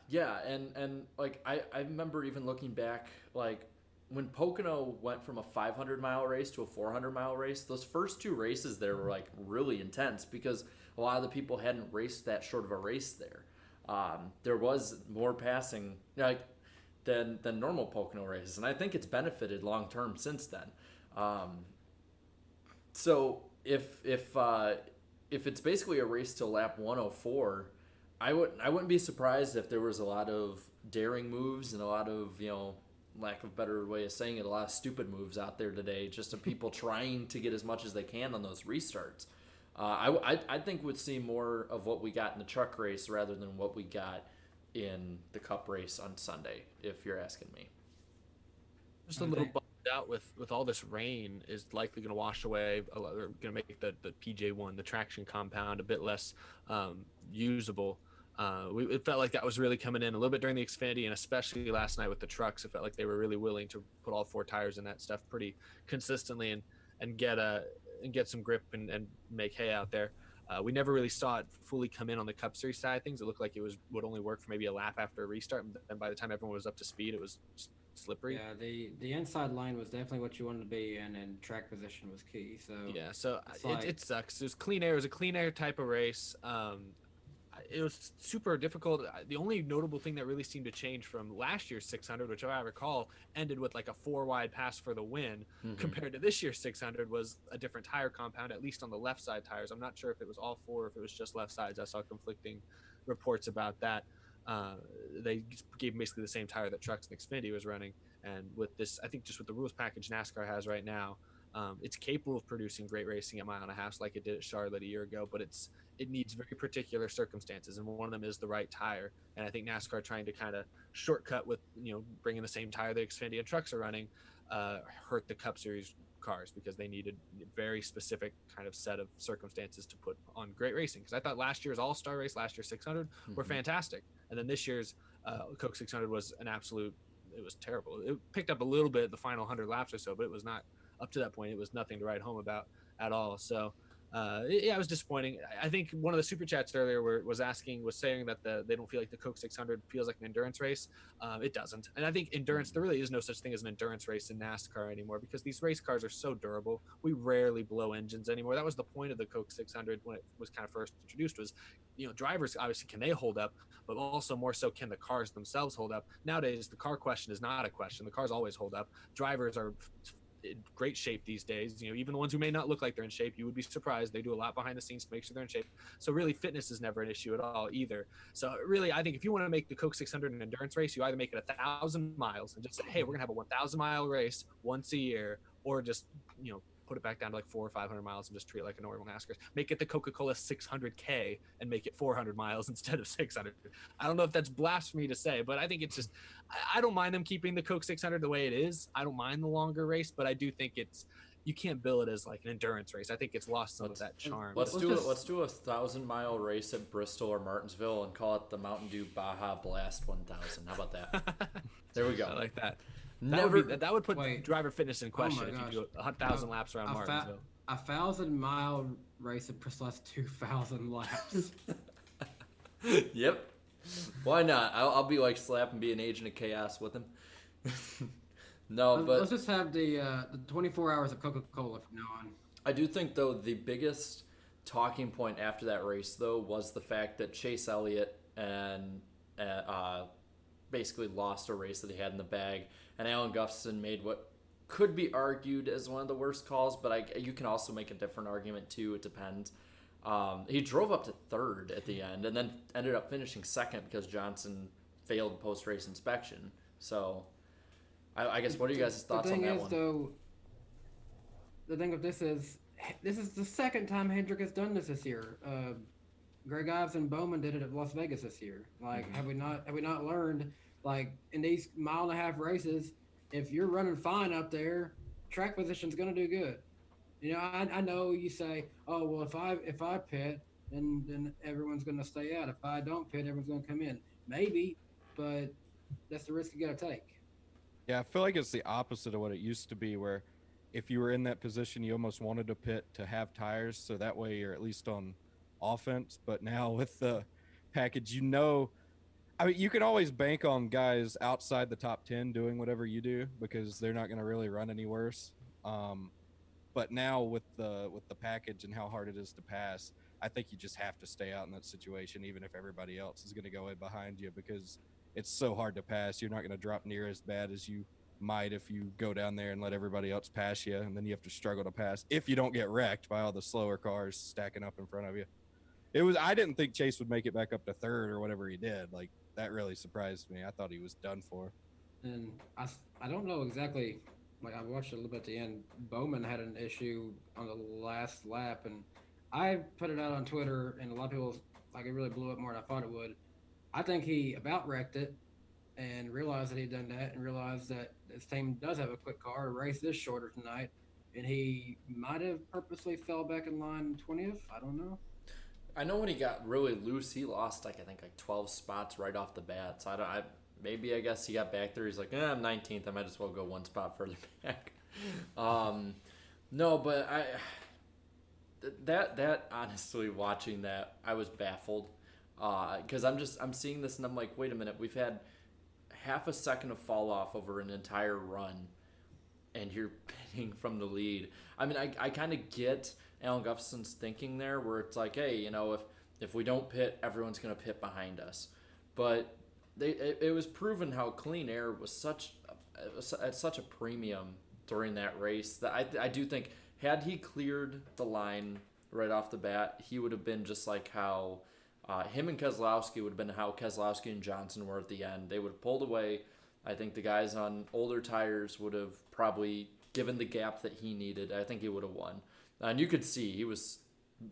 Yeah, and like I remember even looking back, like when Pocono went from a 500-mile race to a 400-mile race, those first 2 races there were like really intense because a lot of the people hadn't raced that short of a race there. There was more passing like than normal Pocono races, and I think it's benefited long term since then. So if it's basically a race to lap 104, I wouldn't be surprised if there was a lot of daring moves and a lot of, you know, lack of a better way of saying it, a lot of stupid moves out there today, just of people trying to get as much as they can on those restarts. I think we'd see more of what we got in the truck race rather than what we got in the Cup race on Sunday, if you're asking me. Just a little bummed out with all this rain is likely going to wash away, or going to make the PJ1, the traction compound, a bit less usable. It felt like that was really coming in a little bit during the Xfinity, and especially last night with the trucks. It felt like they were really willing to put all 4 tires in that stuff pretty consistently and get some grip and make hay out there. We never really saw it fully come in on the Cup Series side of things. It looked like would only work for maybe a lap after a restart, and by the time everyone was up to speed, it was slippery. yeah, the inside line was definitely what you wanted to be in, and track position was key. So Yeah, so it's it sucks. It was clean air. It was a clean air type of race. It was super difficult. The only notable thing that really seemed to change from last year's 600, which I recall ended with like a 4-wide pass for the win, compared to this year's 600, was a different tire compound, at least on the left side tires. I'm not sure if it was all 4 or if it was just left sides. I saw conflicting reports about that. They gave basically the same tire that Trucks and Xfinity was running. And with this, I think just with the rules package NASCAR has right now, it's capable of producing great racing at 1.5 miles like it did at Charlotte a year ago, but it's it needs very particular circumstances, and one of them is the right tire. And I think NASCAR trying to kind of shortcut with bringing the same tire the Xfinity and trucks are running hurt the Cup Series cars because they needed a very specific kind of set of circumstances to put on great racing. Because I thought last year's All-Star race, last year's 600 were fantastic, and then this year's Coke 600 was an absolute. It was terrible. It picked up a little bit the final 100 laps or so, but it was not up to that point. It was nothing to write home about at all. So it was disappointing. I think one of the super chats earlier was saying that they don't feel like the Coke 600 feels like an endurance race. It doesn't. And I think endurance, there really is no such thing as an endurance race in NASCAR anymore because these race cars are so durable. We rarely blow engines anymore. That was the point of the Coke 600 when it was kind of first introduced was, drivers, obviously, can they hold up, but also more so can the cars themselves hold up. Nowadays, the car question is not a question. The cars always hold up. Drivers are in great shape these days. Even the ones who may not look like they're in shape, you would be surprised. They do a lot behind the scenes to make sure they're in shape. So really fitness is never an issue at all either. So really, I think if you want to make the Coke 600 an endurance race, you either make it 1,000 miles and just say, hey, we're gonna have a 1,000-mile race once a year, or just put it back down to like 400 or 500 miles and just treat it like a normal NASCAR. Make it the Coca-Cola 600K and make it 400 miles instead of 600. I don't know if that's blasphemy to say, but I think it's just, I don't mind them keeping the Coke 600 the way it is. I don't mind the longer race, but I do think you can't bill it as like an endurance race. I think it's lost some of that charm. Let's do a 1,000-mile race at Bristol or Martinsville and call it the Mountain Dew Baja Blast 1000. How about that? There we go. I like that. Never. That would put driver fitness in question if you do 1,000 laps around Martinsville. A 1,000-mile race that plus 2,000 laps. Yep. Why not? I'll be like Slap and be an agent of chaos with him. No, but let's just have the 24 hours of Coca-Cola from now on. I do think though the biggest talking point after that race though was the fact that Chase Elliott and basically lost a race that he had in the bag, and Alan Gustafson made what could be argued as one of the worst calls, but you can also make a different argument too. It depends. He drove up to third at the end and then ended up finishing second because Johnson failed post-race inspection. So I guess what are you guys' thoughts on that one? Though, the thing of this is the second time Hendrick has done this year. Greg Ives and Bowman did it at Las Vegas this year. Like, have we not learned, like, in these mile-and-a-half races, if you're running fine up there, track position's going to do good. I know you say, oh, well, if I pit, then everyone's going to stay out. If I don't pit, everyone's going to come in. Maybe, but that's the risk you got to take. Yeah, I feel like it's the opposite of what it used to be, where if you were in that position, you almost wanted to pit to have tires, so that way you're at least on offense. But now with the package, I mean, you can always bank on guys outside the top 10 doing whatever you do because they're not going to really run any worse. But now with the package and how hard it is to pass, I think you just have to stay out in that situation, even if everybody else is going to go in behind you, because it's so hard to pass. You're not going to drop near as bad as you might if you go down there and let everybody else pass you, and then you have to struggle to pass if you don't get wrecked by all the slower cars stacking up in front of you. I didn't think Chase would make it back up to third or whatever he did. Like, that really surprised me. I thought he was done for. And I don't know exactly. Like, I watched it a little bit at the end. Bowman had an issue on the last lap, and I put it out on Twitter, and a lot of people, like, it really blew up more than I thought it would. I think he about wrecked it and realized that he'd done that and realized that his team does have a quick car. The race is shorter tonight, and he might have purposely fell back in line 20th. I don't know. I know when he got really loose, he lost I think 12 spots right off the bat. So I guess he got back there. He's like, I'm 19th. I might as well go one spot further back. No, but that honestly, watching that, I was baffled because I'm seeing this and I'm like, wait a minute, we've had half a second of fall off over an entire run, and you're pitting from the lead. I mean, I kind of get Alan Gustafson's thinking there, where it's like, hey, if we don't pit, everyone's gonna pit behind us. But it was proven how clean air was at such a premium during that race that I do think had he cleared the line right off the bat, he would have been just like how him and Keselowski would have been how Keselowski and Johnson were at the end. They would have pulled away. I think the guys on older tires would have probably given the gap that he needed. I think he would have won. And you could see he was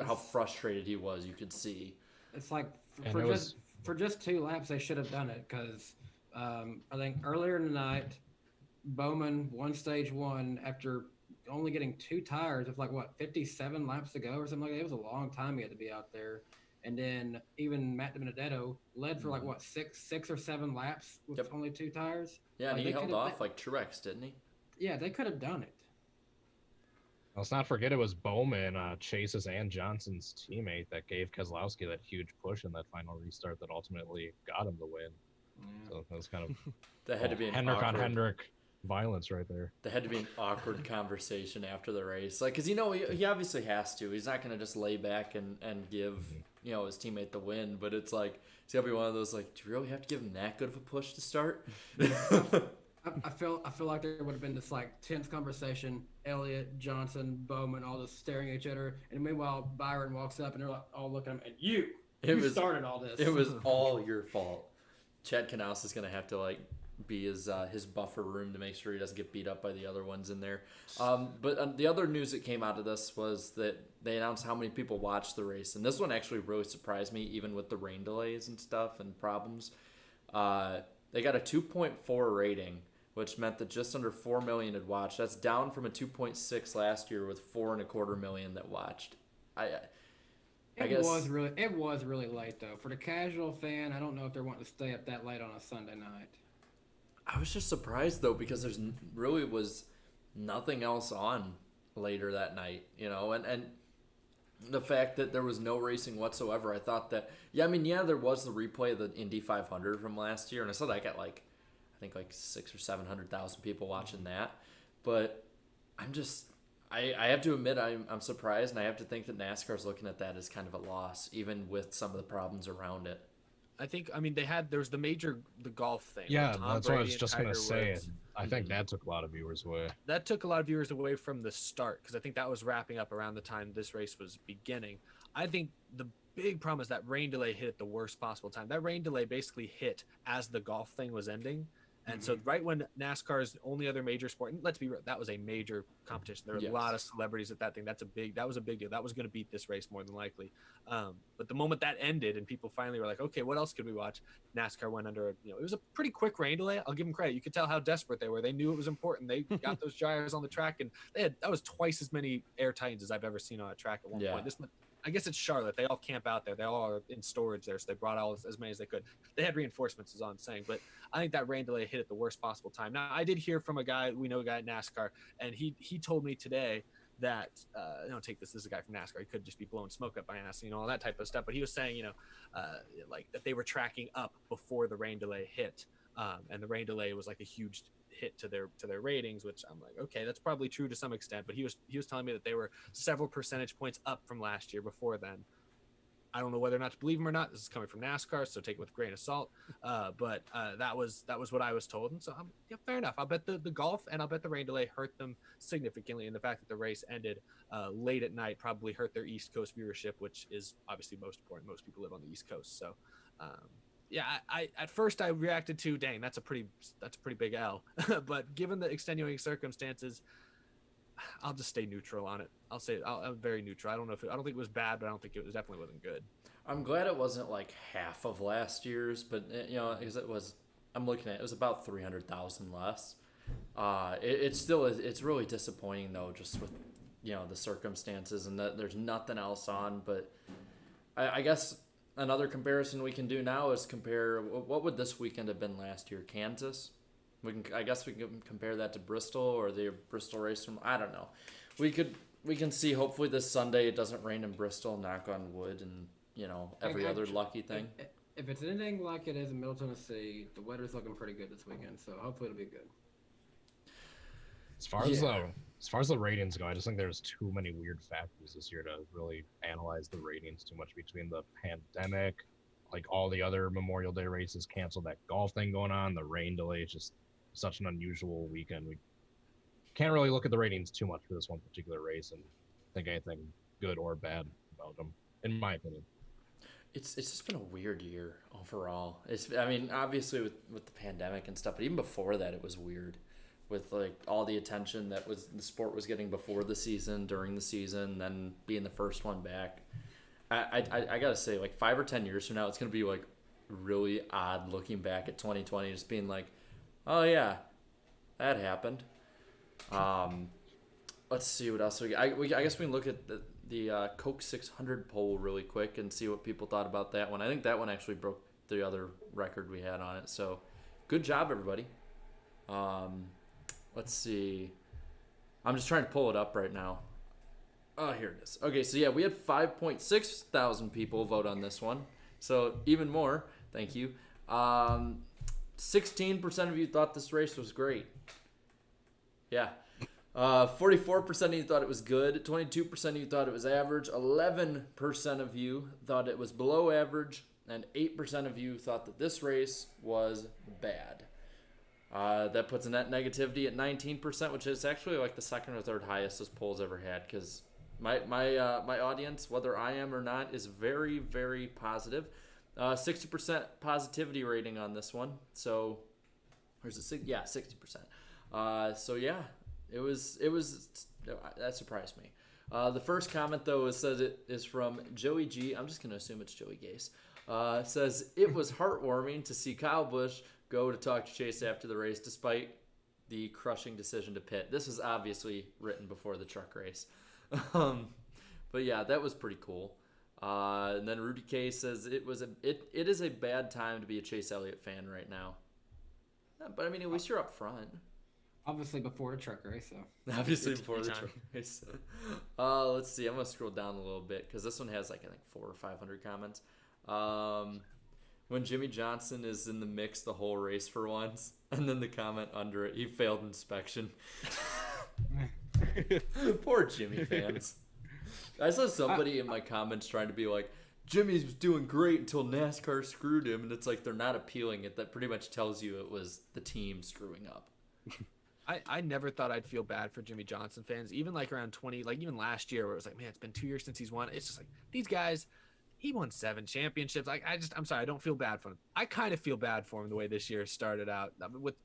how frustrated he was. You could see. It's like And for it just for just 2 laps they should have done it because I think earlier in the night Bowman won stage 1 after only getting 2 tires of like what 57 laps to go or something like that. It was a long time he had to be out there. And then even Matt DiBenedetto led for like what six or 7 laps with only 2 tires. Yeah, like, and he held off like Truex, didn't he? Yeah, they could have done it. Let's not forget it was Bowman, Chase's and Johnson's teammate that gave Keselowski that huge push in that final restart that ultimately got him the win. Yeah. So that was kind of That had to be an Hendrick awkward, on Hendrick violence right there. There had to be an awkward conversation after the race, like because he obviously has to. He's not going to just lay back and give his teammate the win, but it's like it's gonna be one of those like, do you really have to give him that good of a push to start? I feel like there would have been this like tense conversation. Elliott, Johnson, Bowman, all just staring at each other, and meanwhile Byron walks up and they're like all looking at him, and you started all this. It was all your fault. Chad Knaus is gonna have to like be his buffer room to make sure he doesn't get beat up by the other ones in there. But the other news that came out of this was that they announced how many people watched the race, and this one actually really surprised me, even with the rain delays and stuff and problems. They got a 2.4 rating, which meant that just under 4 million had watched. That's down from a 2.6 last year with 4.25 million that watched. I guess it was really late though. For the casual fan, I don't know if they're wanting to stay up that late on a Sunday night. I was just surprised though because there's really was nothing else on later that night, and the fact that there was no racing whatsoever. I thought that there was the replay of the Indy 500 from last year, and I saw that got like 600,000 or 700,000 people watching that, but I have to admit I'm surprised, and I have to think that NASCAR's looking at that as kind of a loss, even with some of the problems around it. I think there was the golf thing. Yeah, Tom that's Brady what I was just and gonna Tiger say. Woods. I think that took a lot of viewers away. That took a lot of viewers away from the start because I think that was wrapping up around the time this race was beginning. I think the big problem is that rain delay hit at the worst possible time. That rain delay basically hit as the golf thing was ending. And so right when NASCAR's only other major sport, and let's be real, that was a major competition. There were a lot of celebrities at that thing. That was a big deal. That was going to beat this race more than likely. But the moment that ended and people finally were like, okay, what else could we watch? NASCAR went under, it was a pretty quick rain delay. I'll give them credit. You could tell how desperate they were. They knew it was important. They got those gyros on the track, and that was twice as many air titans as I've ever seen on a track at one point. I guess it's Charlotte. They all camp out there. They all are in storage there, so they brought out as many as they could. They had reinforcements, as I'm saying, but I think that rain delay hit at the worst possible time. Now, I did hear from a guy at NASCAR, and he told me today that don't take this. This is a guy from NASCAR. He could just be blowing smoke up my ass, all that type of stuff. But he was saying, like that they were tracking up before the rain delay hit, and the rain delay was like a huge hit to their ratings, which I'm like, okay, that's probably true to some extent. But he was telling me that they were several percentage points up from last year before then. I don't know whether or not to believe him or not. This is coming from NASCAR, so take it with a grain of salt. But that was what I was told, and so fair enough. I'll bet the golf and I'll bet the rain delay hurt them significantly, and the fact that the race ended late at night probably hurt their East Coast viewership, which is obviously most important. Most people live on the East Coast, so. I at first I reacted to, dang, that's a pretty big L. But given the extenuating circumstances, I'll just stay neutral on it. I'm very neutral. I don't think it was bad, but I don't think it definitely wasn't good. I'm glad it wasn't like half of last year's, but because it was, I'm looking at it was about 300,000 less. It's really disappointing though, just with the circumstances and that there's nothing else on. But I guess. Another comparison we can do now is compare what would this weekend have been last year? Kansas. I guess we can compare that to Bristol or the Bristol race from. I don't know. We can see. Hopefully this Sunday it doesn't rain in Bristol. Knock on wood, and every other lucky thing. If it's anything like it is in Middle Tennessee, the weather's looking pretty good this weekend. So hopefully it'll be good. As far as the ratings go, I just think there's too many weird factors this year to really analyze the ratings too much between the pandemic, like all the other Memorial Day races canceled, that golf thing going on, the rain delay. It's just such an unusual weekend. We can't really look at the ratings too much for this one particular race and think anything good or bad about them, in my opinion. It's just been a weird year overall. Obviously with the pandemic and stuff, but even before that it was weird. with like all the attention that the sport was getting before the season, during the season, then being the first one back. I gotta say, like 5 or 10 years from now, it's gonna be like really odd looking back at 2020, just being like, oh yeah, that happened. Let's see what else I guess we can look at the Coke 600 poll really quick and see what people thought about that one. I think that one actually broke the other record we had on it. So good job, everybody. Let's see. I'm just trying to pull it up right now. Oh, here it is. Okay, so yeah, we had 5.6 thousand people vote on this one. So even more. Thank you. 16% of you thought this race was great. Yeah. 44% of you thought it was good. 22% of you thought it was average. 11% of you thought it was below average. And 8% of you thought that this race was bad. That puts a net negativity at 19%, which is actually like the second or third highest this poll's ever had, because my audience, whether I am or not, is very, very positive. 60% positivity rating on this one. So, where's it? Yeah, 60%. So yeah, it was that surprised me. The first comment though says it is from Joey G. I'm just gonna assume it's Joey Gase. Says it was heartwarming to see Kyle Busch go to talk to Chase after the race, despite the crushing decision to pit. This was obviously written before the truck race. But yeah, that was pretty cool. And then Rudy K says it is a bad time to be a Chase Elliott fan right now. But I mean, at least you're up front. Obviously before the truck race, so. Obviously before the truck race. Let's see. I'm gonna scroll down a little bit because this one has like I think 400 or 500 comments. When Jimmy Johnson is in the mix the whole race for once, and then the comment under it, he failed inspection. Poor Jimmy fans. I saw somebody in my comments trying to be like, Jimmy's was doing great until NASCAR screwed him, and it's like they're not appealing it. That pretty much tells you it was the team screwing up. I never thought I'd feel bad for Jimmy Johnson fans, even like around 20, like even last year where it was like, man, it's been 2 years since he's won. It's just like these guys. He won 7 championships. I'm sorry, I don't feel bad for him. I kind of feel bad for him the way this year started out.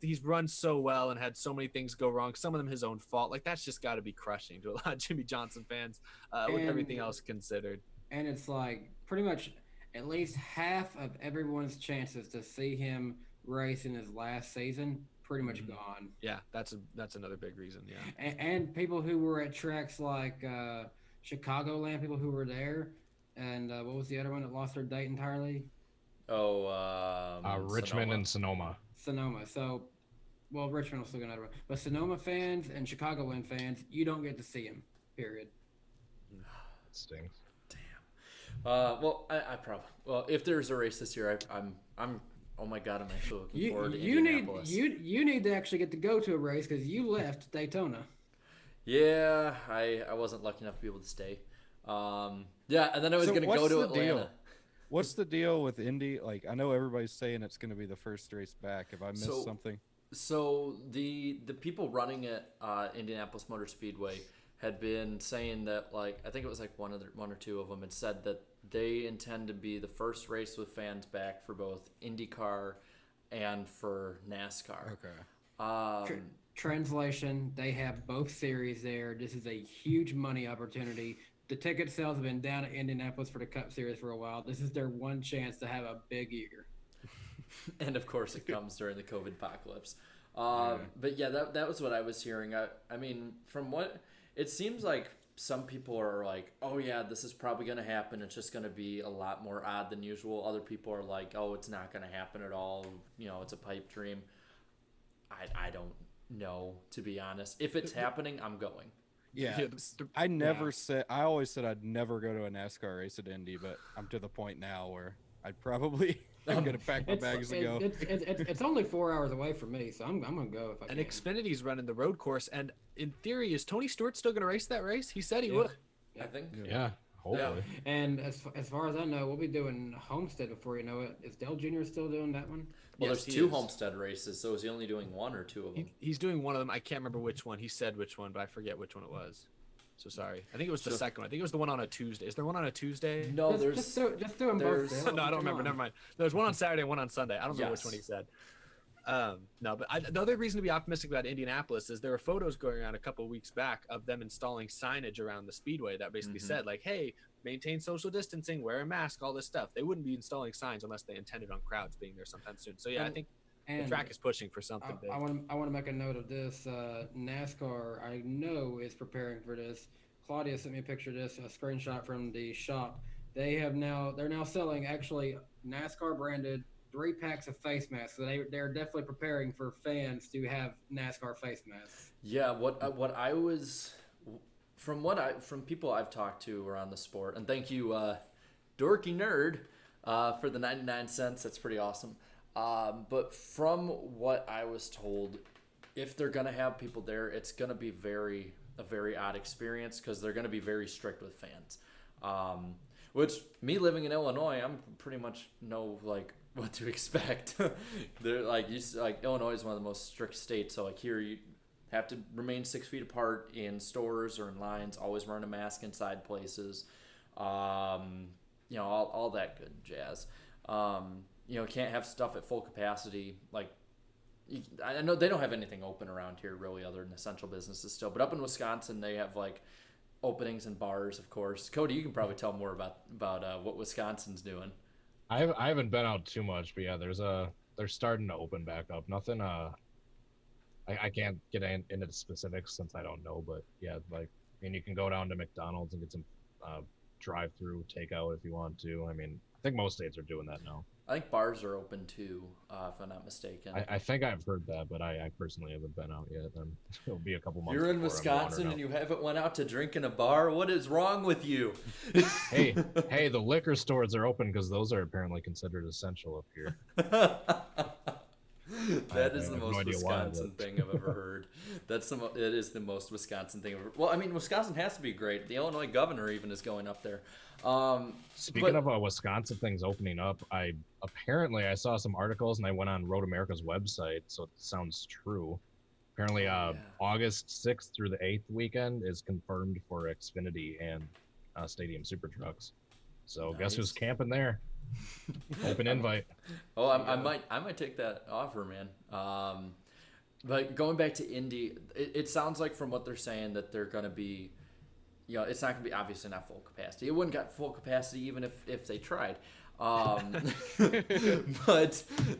He's run so well and had so many things go wrong. Some of them his own fault. Like that's just got to be crushing to a lot of Jimmy Johnson fans, with everything else considered. And it's like pretty much at least half of everyone's chances to see him race in his last season pretty much gone. Yeah, that's another big reason. Yeah, and people who were at tracks like Chicagoland, people who were there. And what was the other one that lost their date entirely? Richmond and Sonoma. Sonoma. So, well, Richmond will still get another one. But Sonoma fans and Chicagoland fans, you don't get to see him. Period. It stings. Damn. Well, if there's a race this year, I'm. Oh my God, I'm actually looking forward to Indianapolis. You need to actually get to go to a race because you left Daytona. Yeah, I wasn't lucky enough to be able to stay. Yeah, and then I was going to go to Atlanta. Deal? What's the deal with Indy? Like, I know everybody's saying it's going to be the first race back. Have I missed something? So the people running at Indianapolis Motor Speedway had been saying that, like, I think it was like one or two of them had said that they intend to be the first race with fans back for both IndyCar and for NASCAR. Okay. Translation: they have both series there. This is a huge money opportunity. The ticket sales have been down at Indianapolis for the Cup Series for a while. This is their one chance to have a big year. And of course, it comes during the COVID apocalypse. But yeah, that was what I was hearing. I mean, from what it seems like, some people are like, "Oh yeah, this is probably going to happen. It's just going to be a lot more odd than usual." Other people are like, "Oh, it's not going to happen at all. You know, it's a pipe dream." I don't know, to be honest. If it's happening, I'm going. Yeah, I always said I'd never go to a NASCAR race at Indy, but I'm to the point now where I'd probably I'm gonna pack my bags and go. It's only 4 hours away from me, so I'm gonna go if I can. And Xfinity's running the road course, and in theory, is Tony Stewart still gonna race that race? He said he would. I think. Yeah, hopefully. Yeah. And as far as I know, we'll be doing Homestead before you know it. Is Dale Jr. still doing that one? Well, Yes, there's 2 is. Homestead races, so is he only doing 1 or 2 of them? He's doing one of them. I can't remember which one. He said which one, but I forget which one it was. So sorry. I think it was the second one. I think it was the one on a Tuesday. Is there one on a Tuesday? No, just do them both. No, I don't remember. Never mind. There's one on Saturday and one on Sunday. I don't remember which one he said. No, but the other reason to be optimistic about Indianapolis is there were photos going around a couple of weeks back of them installing signage around the speedway that basically said like, hey, maintain social distancing, wear a mask, all this stuff. They wouldn't be installing signs unless they intended on crowds being there sometime soon. So yeah, I think the track is pushing for something big. I want to make a note of this. NASCAR, I know, is preparing for this. Claudia sent me a picture of this, a screenshot from the shop. They're now selling actually NASCAR branded 3 packs of face masks. So they're definitely preparing for fans to have NASCAR face masks. Yeah, from people I've talked to around the sport, and thank you, Dorky Nerd, for the 99 cents. That's pretty awesome. But from what I was told, if they're gonna have people there, it's gonna be a very odd experience because they're gonna be very strict with fans. Which, me living in Illinois, I'm pretty much know like what to expect. They're like Illinois is one of the most strict states, so like here you have to remain 6 feet apart in stores or in lines, always wearing a mask inside places, all that good jazz. Can't have stuff at full capacity. Like, I know they don't have anything open around here really other than essential businesses still, but up in Wisconsin they have like openings and bars, of course. Cody, you can probably tell more about what Wisconsin's doing. I haven't been out too much, but yeah, they're starting to open back up. Nothing. I can't get into the specifics since I don't know, but yeah, like, I mean, you can go down to McDonald's and get some drive-through takeout if you want to. I mean, I think most states are doing that now. I think bars are open too, if I'm not mistaken. I think I've heard that, but I personally haven't been out yet. And it'll be a couple months. You're in Wisconsin and you haven't went out to drink in a bar? What is wrong with you? hey, the liquor stores are open because those are apparently considered essential up here. That is the most Wisconsin thing I've ever heard. It is the most Wisconsin thing I've ever. Well, I mean, Wisconsin has to be great. The Illinois governor even is going up there. Speaking of Wisconsin things opening up, I saw some articles and I went on Road America's website, so it sounds true. Apparently, August 6th through the 8th weekend is confirmed for Xfinity and Stadium Super Trucks. So nice. Guess who's camping there? Open invite. Oh, I might take that offer, man. But going back to Indy, it sounds like from what they're saying that they're going to be, it's not going to be obviously not full capacity. It wouldn't get full capacity even if they tried. But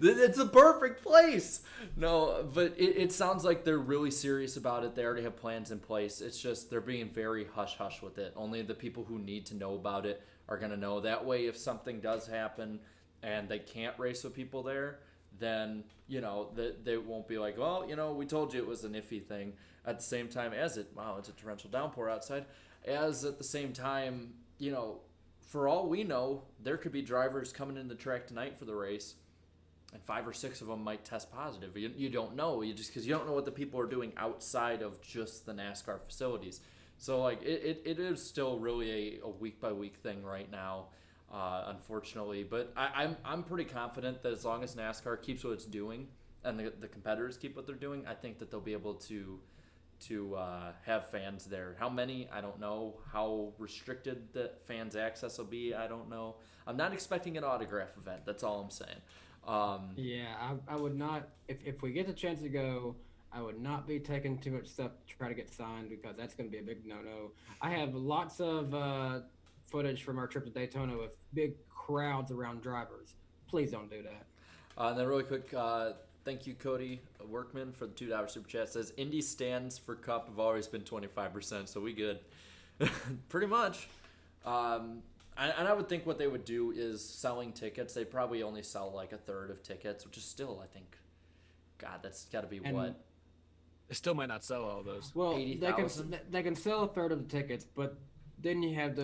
it's a perfect place. No, but it sounds like they're really serious about it. They already have plans in place. It's just they're being very hush-hush with it. Only the people who need to know about it are going to know. That way, if something does happen and they can't race with people there, then, they won't be like, well, we told you it was an iffy thing. At the same time it's a torrential downpour outside. As at the same time, for all we know, there could be drivers coming in the track tonight for the race, and 5 or 6 of them might test positive. You don't know, because you don't know what the people are doing outside of just the NASCAR facilities. So like it is still really a week by week thing right now, unfortunately. But I'm pretty confident that as long as NASCAR keeps what it's doing and the competitors keep what they're doing, I think that they'll be able to have fans there. How many? I don't know. How restricted the fans' access will be? I don't know. I'm not expecting an autograph event. That's all I'm saying. I would not. If we get the chance to go, I would not be taking too much stuff to try to get signed because that's going to be a big no-no. I have lots of footage from our trip to Daytona with big crowds around drivers. Please don't do that. And then really quick, thank you, Cody Workman, for the $2 super chat. It says Indy stands for Cup have always been 25%, so we good. Pretty much. And I would think what they would do is selling tickets. They probably only sell like a third of tickets, which is still, I think, God, that's got to be what? They still might not sell all those. Well, they can sell a third of the tickets, but then you have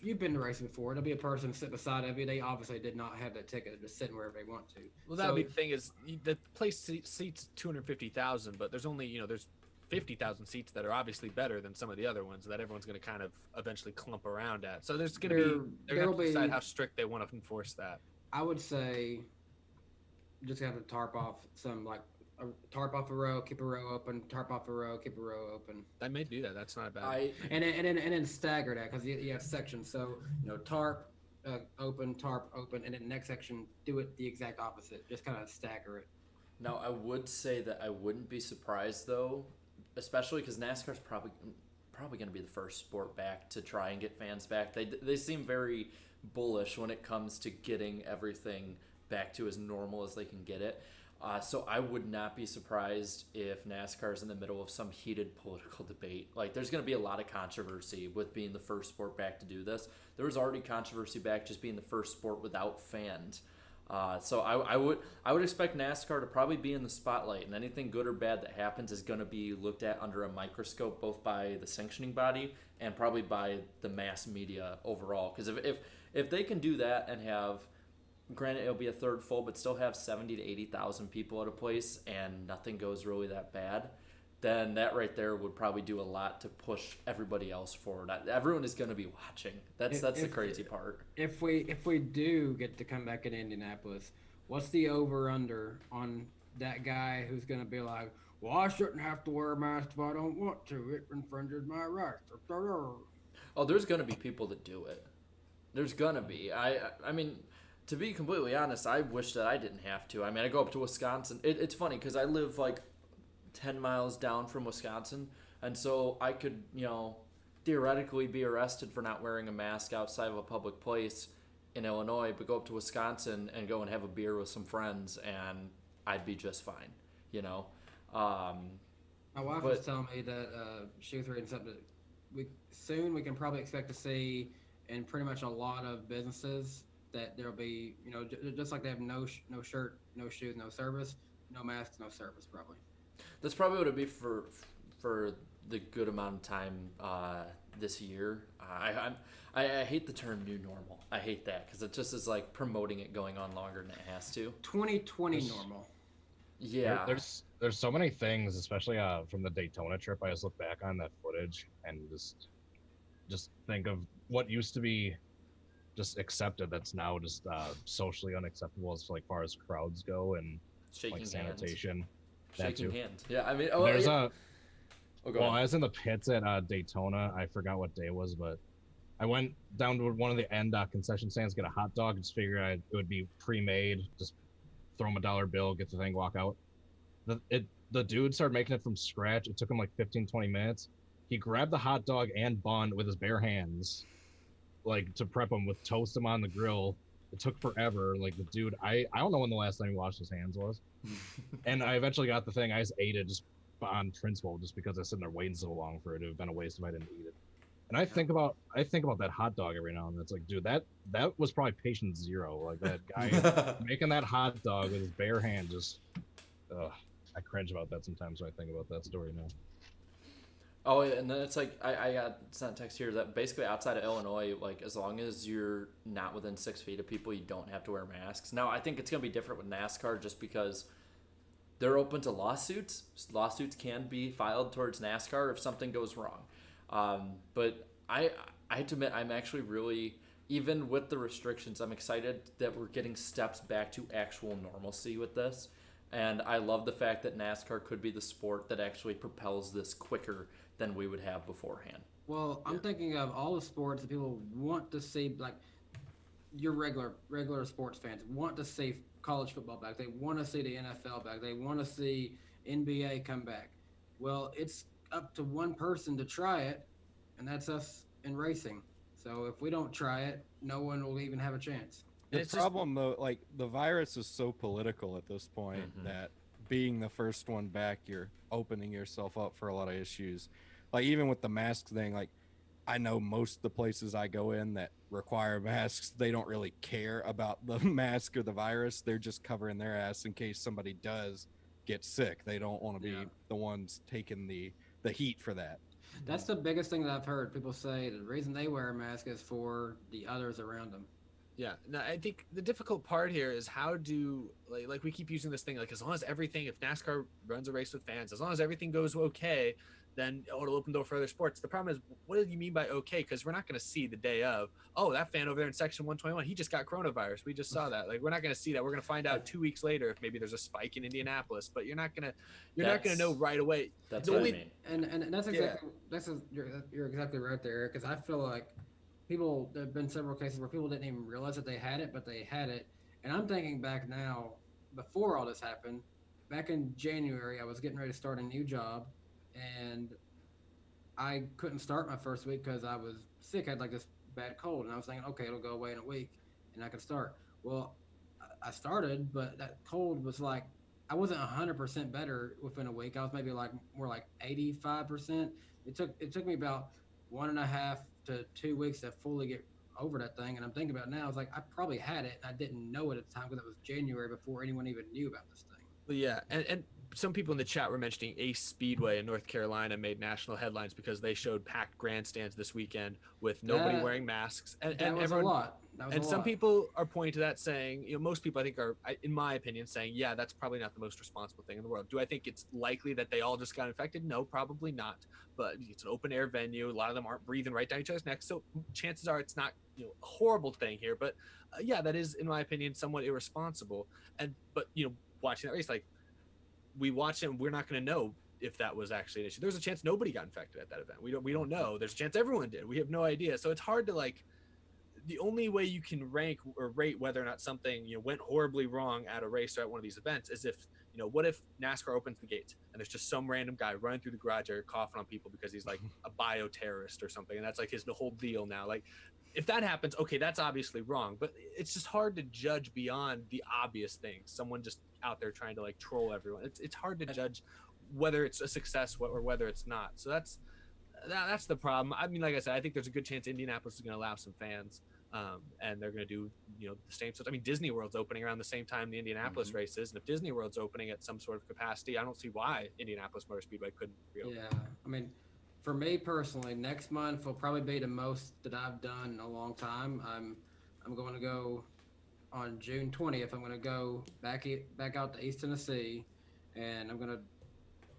you've been to racing before. There'll be a person sitting beside of you. They obviously did not have that ticket. They're just sitting wherever they want to. Well, that would be the thing is the place seats 250,000, but there's only, there's 50,000 seats that are obviously better than some of the other ones that everyone's going to kind of eventually clump around at. So there's going to be, they're going to decide how strict they want to enforce that. I would say just have to tarp off tarp off a row, keep a row open, tarp off a row, keep a row open. I may do that. That's not bad. And then stagger that because you have sections. So tarp open, and then next section do it the exact opposite. Just kind of stagger it. Now, I would say that I wouldn't be surprised though, especially because NASCAR's probably going to be the first sport back to try and get fans back. They seem very bullish when it comes to getting everything back to as normal as they can get it. So I would not be surprised if NASCAR is in the middle of some heated political debate. Like, there's going to be a lot of controversy with being the first sport back to do this. There was already controversy back just being the first sport without fans. So I would expect NASCAR to probably be in the spotlight, and anything good or bad that happens is going to be looked at under a microscope, both by the sanctioning body and probably by the mass media overall. Because if they can do that and have, granted it'll be a third full, but still have 70 to 80,000 people at a place and nothing goes really that bad, then that right there would probably do a lot to push everybody else forward. Everyone is going to be watching. That's the crazy part. If we do get to come back in Indianapolis, what's the over/under on that guy who's going to be like, well, I shouldn't have to wear a mask if I don't want to. It infringes my rights. Oh, there's going to be people that do it. There's going to be. I mean, to be completely honest, I wish that I didn't have to. I mean, I go up to Wisconsin. It's funny because I live like 10 miles down from Wisconsin, and so I could, theoretically be arrested for not wearing a mask outside of a public place in Illinois, but go up to Wisconsin and go and have a beer with some friends, and I'd be just fine, My wife was telling me that she was reading something that we can probably expect to see in pretty much a lot of businesses that there'll be, just like they have no shirt, no shoes, no service, no masks, no service, probably. That's probably what it'd be for the good amount of time this year. I hate the term new normal. I hate that because it just is like promoting it going on longer than it has to. 2020 normal. Yeah. There's so many things, especially from the Daytona trip. I just look back on that footage and just think of what used to be just accepted that's now just socially unacceptable as far as crowds go and shaking sanitation. Shaking hands. Yeah, I mean, there's ahead. I was in the pits at Daytona. I forgot what day it was, but I went down to one of the end concession stands, get a hot dog. Just figured it would be pre-made. Just throw him a $1 bill, get the thing, walk out. The dude started making it from scratch. It took him like 15-20 minutes. He grabbed the hot dog and bun with his bare hands, to prep them, with toast them on the grill. It took forever. Like, the dude, I don't know when the last time he washed his hands was. And I eventually got the thing. I just ate it just on principle, just because I was sitting there waiting so long for it. It would have been a waste if I didn't eat it. And I think about that hot dog every now and then. It's like, dude, that was probably patient zero. Like, that guy making that hot dog with his bare hand, just, I cringe about that sometimes when I think about that story now. Oh, and then it's like I got sent a text here that basically outside of Illinois, like, as long as you're not within 6 feet of people, you don't have to wear masks. Now, I think it's going to be different with NASCAR just because they're open to lawsuits. Lawsuits can be filed towards NASCAR if something goes wrong. But I have to admit, I'm actually really, even with the restrictions, I'm excited that we're getting steps back to actual normalcy with this. And I love the fact that NASCAR could be the sport that actually propels this quicker than we would have beforehand. Well, I'm thinking of all the sports that people want to see, like your regular sports fans want to see college football back. They want to see the NFL back. They want to see NBA come back. Well, it's up to one person to try it, and that's us in racing. So if we don't try it, no one will even have a chance. The problem, though, like, the virus is so political at this point that being the first one back, you're opening yourself up for a lot of issues. Like, even with the mask thing, like, I know most of the places I go in that require masks, they don't really care about the mask or the virus. They're just covering their ass in case somebody does get sick. They don't want to be the ones taking the heat for that. That's the biggest thing that I've heard people say. The reason they wear a mask is for the others around them. Yeah, no, I think the difficult part here is how do, like we keep using this thing, like, as long as everything, if NASCAR runs a race with fans, as long as everything goes okay, then it'll open door for other sports. The problem is, what do you mean by okay? Because we're not going to see the day of, oh, that fan over there in section 121, he just got coronavirus. We just saw that. Like, we're not going to see that. We're going to find out 2 weeks later if maybe there's a spike in Indianapolis, but you're not going to know right away. That's what I mean. And that's exactly you're exactly right there, because I feel like there have been several cases where people didn't even realize that they had it, but they had it. And I'm thinking back now, before all this happened, back in January, I was getting ready to start a new job, and I couldn't start my first week because I was sick. I had like this bad cold, and I was thinking, okay, it'll go away in a week, and I can start. Well, I started, but that cold was like I wasn't 100% better within a week. I was maybe like more like 85%. It took me about 1.5 to 2 weeks to fully get over that thing. And I'm thinking about it now. I was like, I probably had it. And I didn't know it at the time because it was January before anyone even knew about this thing. Well, yeah, and some people in the chat were mentioning Ace Speedway in North Carolina made national headlines because they showed packed grandstands this weekend with nobody wearing masks, and That was everyone. a lot. That was And a some lot. people are pointing to that, saying, most people I think are, in my opinion, saying, yeah, that's probably not the most responsible thing in the world. Do I think it's likely that they all just got infected? No, probably not. But it's an open air venue. A lot of them aren't breathing right down each other's necks, so chances are it's not a horrible thing here. But yeah, that is, in my opinion, somewhat irresponsible. But watching that race, like we watch it, and we're not going to know if that was actually an issue. There's a chance nobody got infected at that event. We don't know. There's a chance everyone did. We have no idea. So it's hard to the only way you can rank or rate whether or not something went horribly wrong at a race or at one of these events is if what if NASCAR opens the gates and there's just some random guy running through the garage area coughing on people because he's like a bioterrorist or something, and that's like the whole deal now. Like if that happens, okay, that's obviously wrong, but it's just hard to judge beyond the obvious things. Someone just out there trying to troll everyone. It's hard to judge whether it's a success or whether it's not. So that's the problem. I mean, like I said, I think there's a good chance Indianapolis is going to allow some fans, and they're going to do the same stuff. I mean, Disney World's opening around the same time the Indianapolis races, and if Disney World's opening at some sort of capacity, I don't see why Indianapolis Motor Speedway couldn't reopen. Yeah, I mean, for me personally, next month will probably be the most that I've done in a long time. I'm going to go on June 20th. I'm going to go back out to East Tennessee, and I'm going to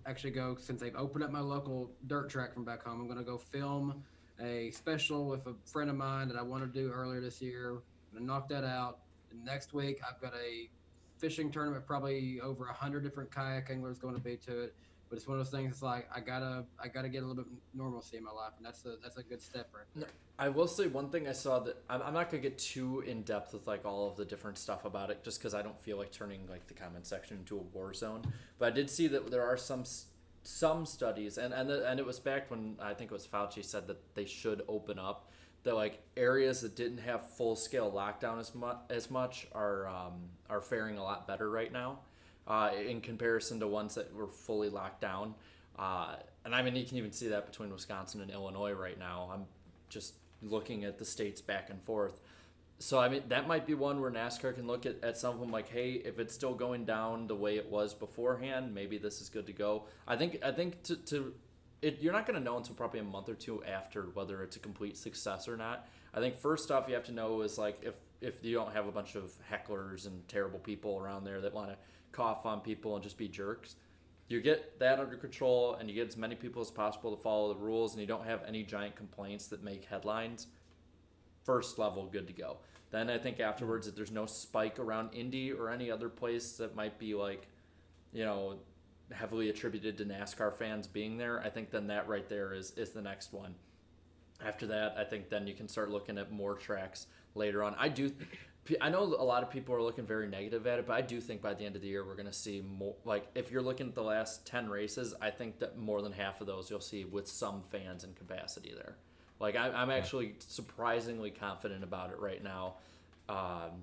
actually go, since they've opened up my local dirt track from back home, I'm going to go film a special with a friend of mine that I wanted to do earlier this year. I'm going to knock that out. And next week, I've got a fishing tournament, probably over 100 different kayak anglers going to be to it. But it's one of those things. It's like I gotta get a little bit normalcy in my life, and that's a good step right there. I will say one thing I saw that I'm not gonna get too in depth with all of the different stuff about it, just because I don't feel like turning the comment section into a war zone. But I did see that there are some studies, and it was back when I think it was Fauci said that they should open up. That areas that didn't have full scale lockdown as much are faring a lot better right now. In comparison to ones that were fully locked down. And I mean, you can even see that between Wisconsin and Illinois right now. I'm just looking at the states back and forth. So, I mean, that might be one where NASCAR can look at some of them hey, if it's still going down the way it was beforehand, maybe this is good to go. I think you're not going to know until probably a month or two after whether it's a complete success or not. I think first off, you have to know is if you don't have a bunch of hecklers and terrible people around there that want to cough on people and just be jerks, you get that under control and you get as many people as possible to follow the rules, and you don't have any giant complaints that make headlines. First level, good to go. Then I think afterwards, if there's no spike around Indy or any other place that might be heavily attributed to NASCAR fans being there, I think then that right there is the next one. After that, I think then you can start looking at more tracks later on. I know a lot of people are looking very negative at it, but I do think by the end of the year we're going to see more. If you're looking at the last 10 races, I think that more than half of those you'll see with some fans in capacity there. I'm actually surprisingly confident about it right now,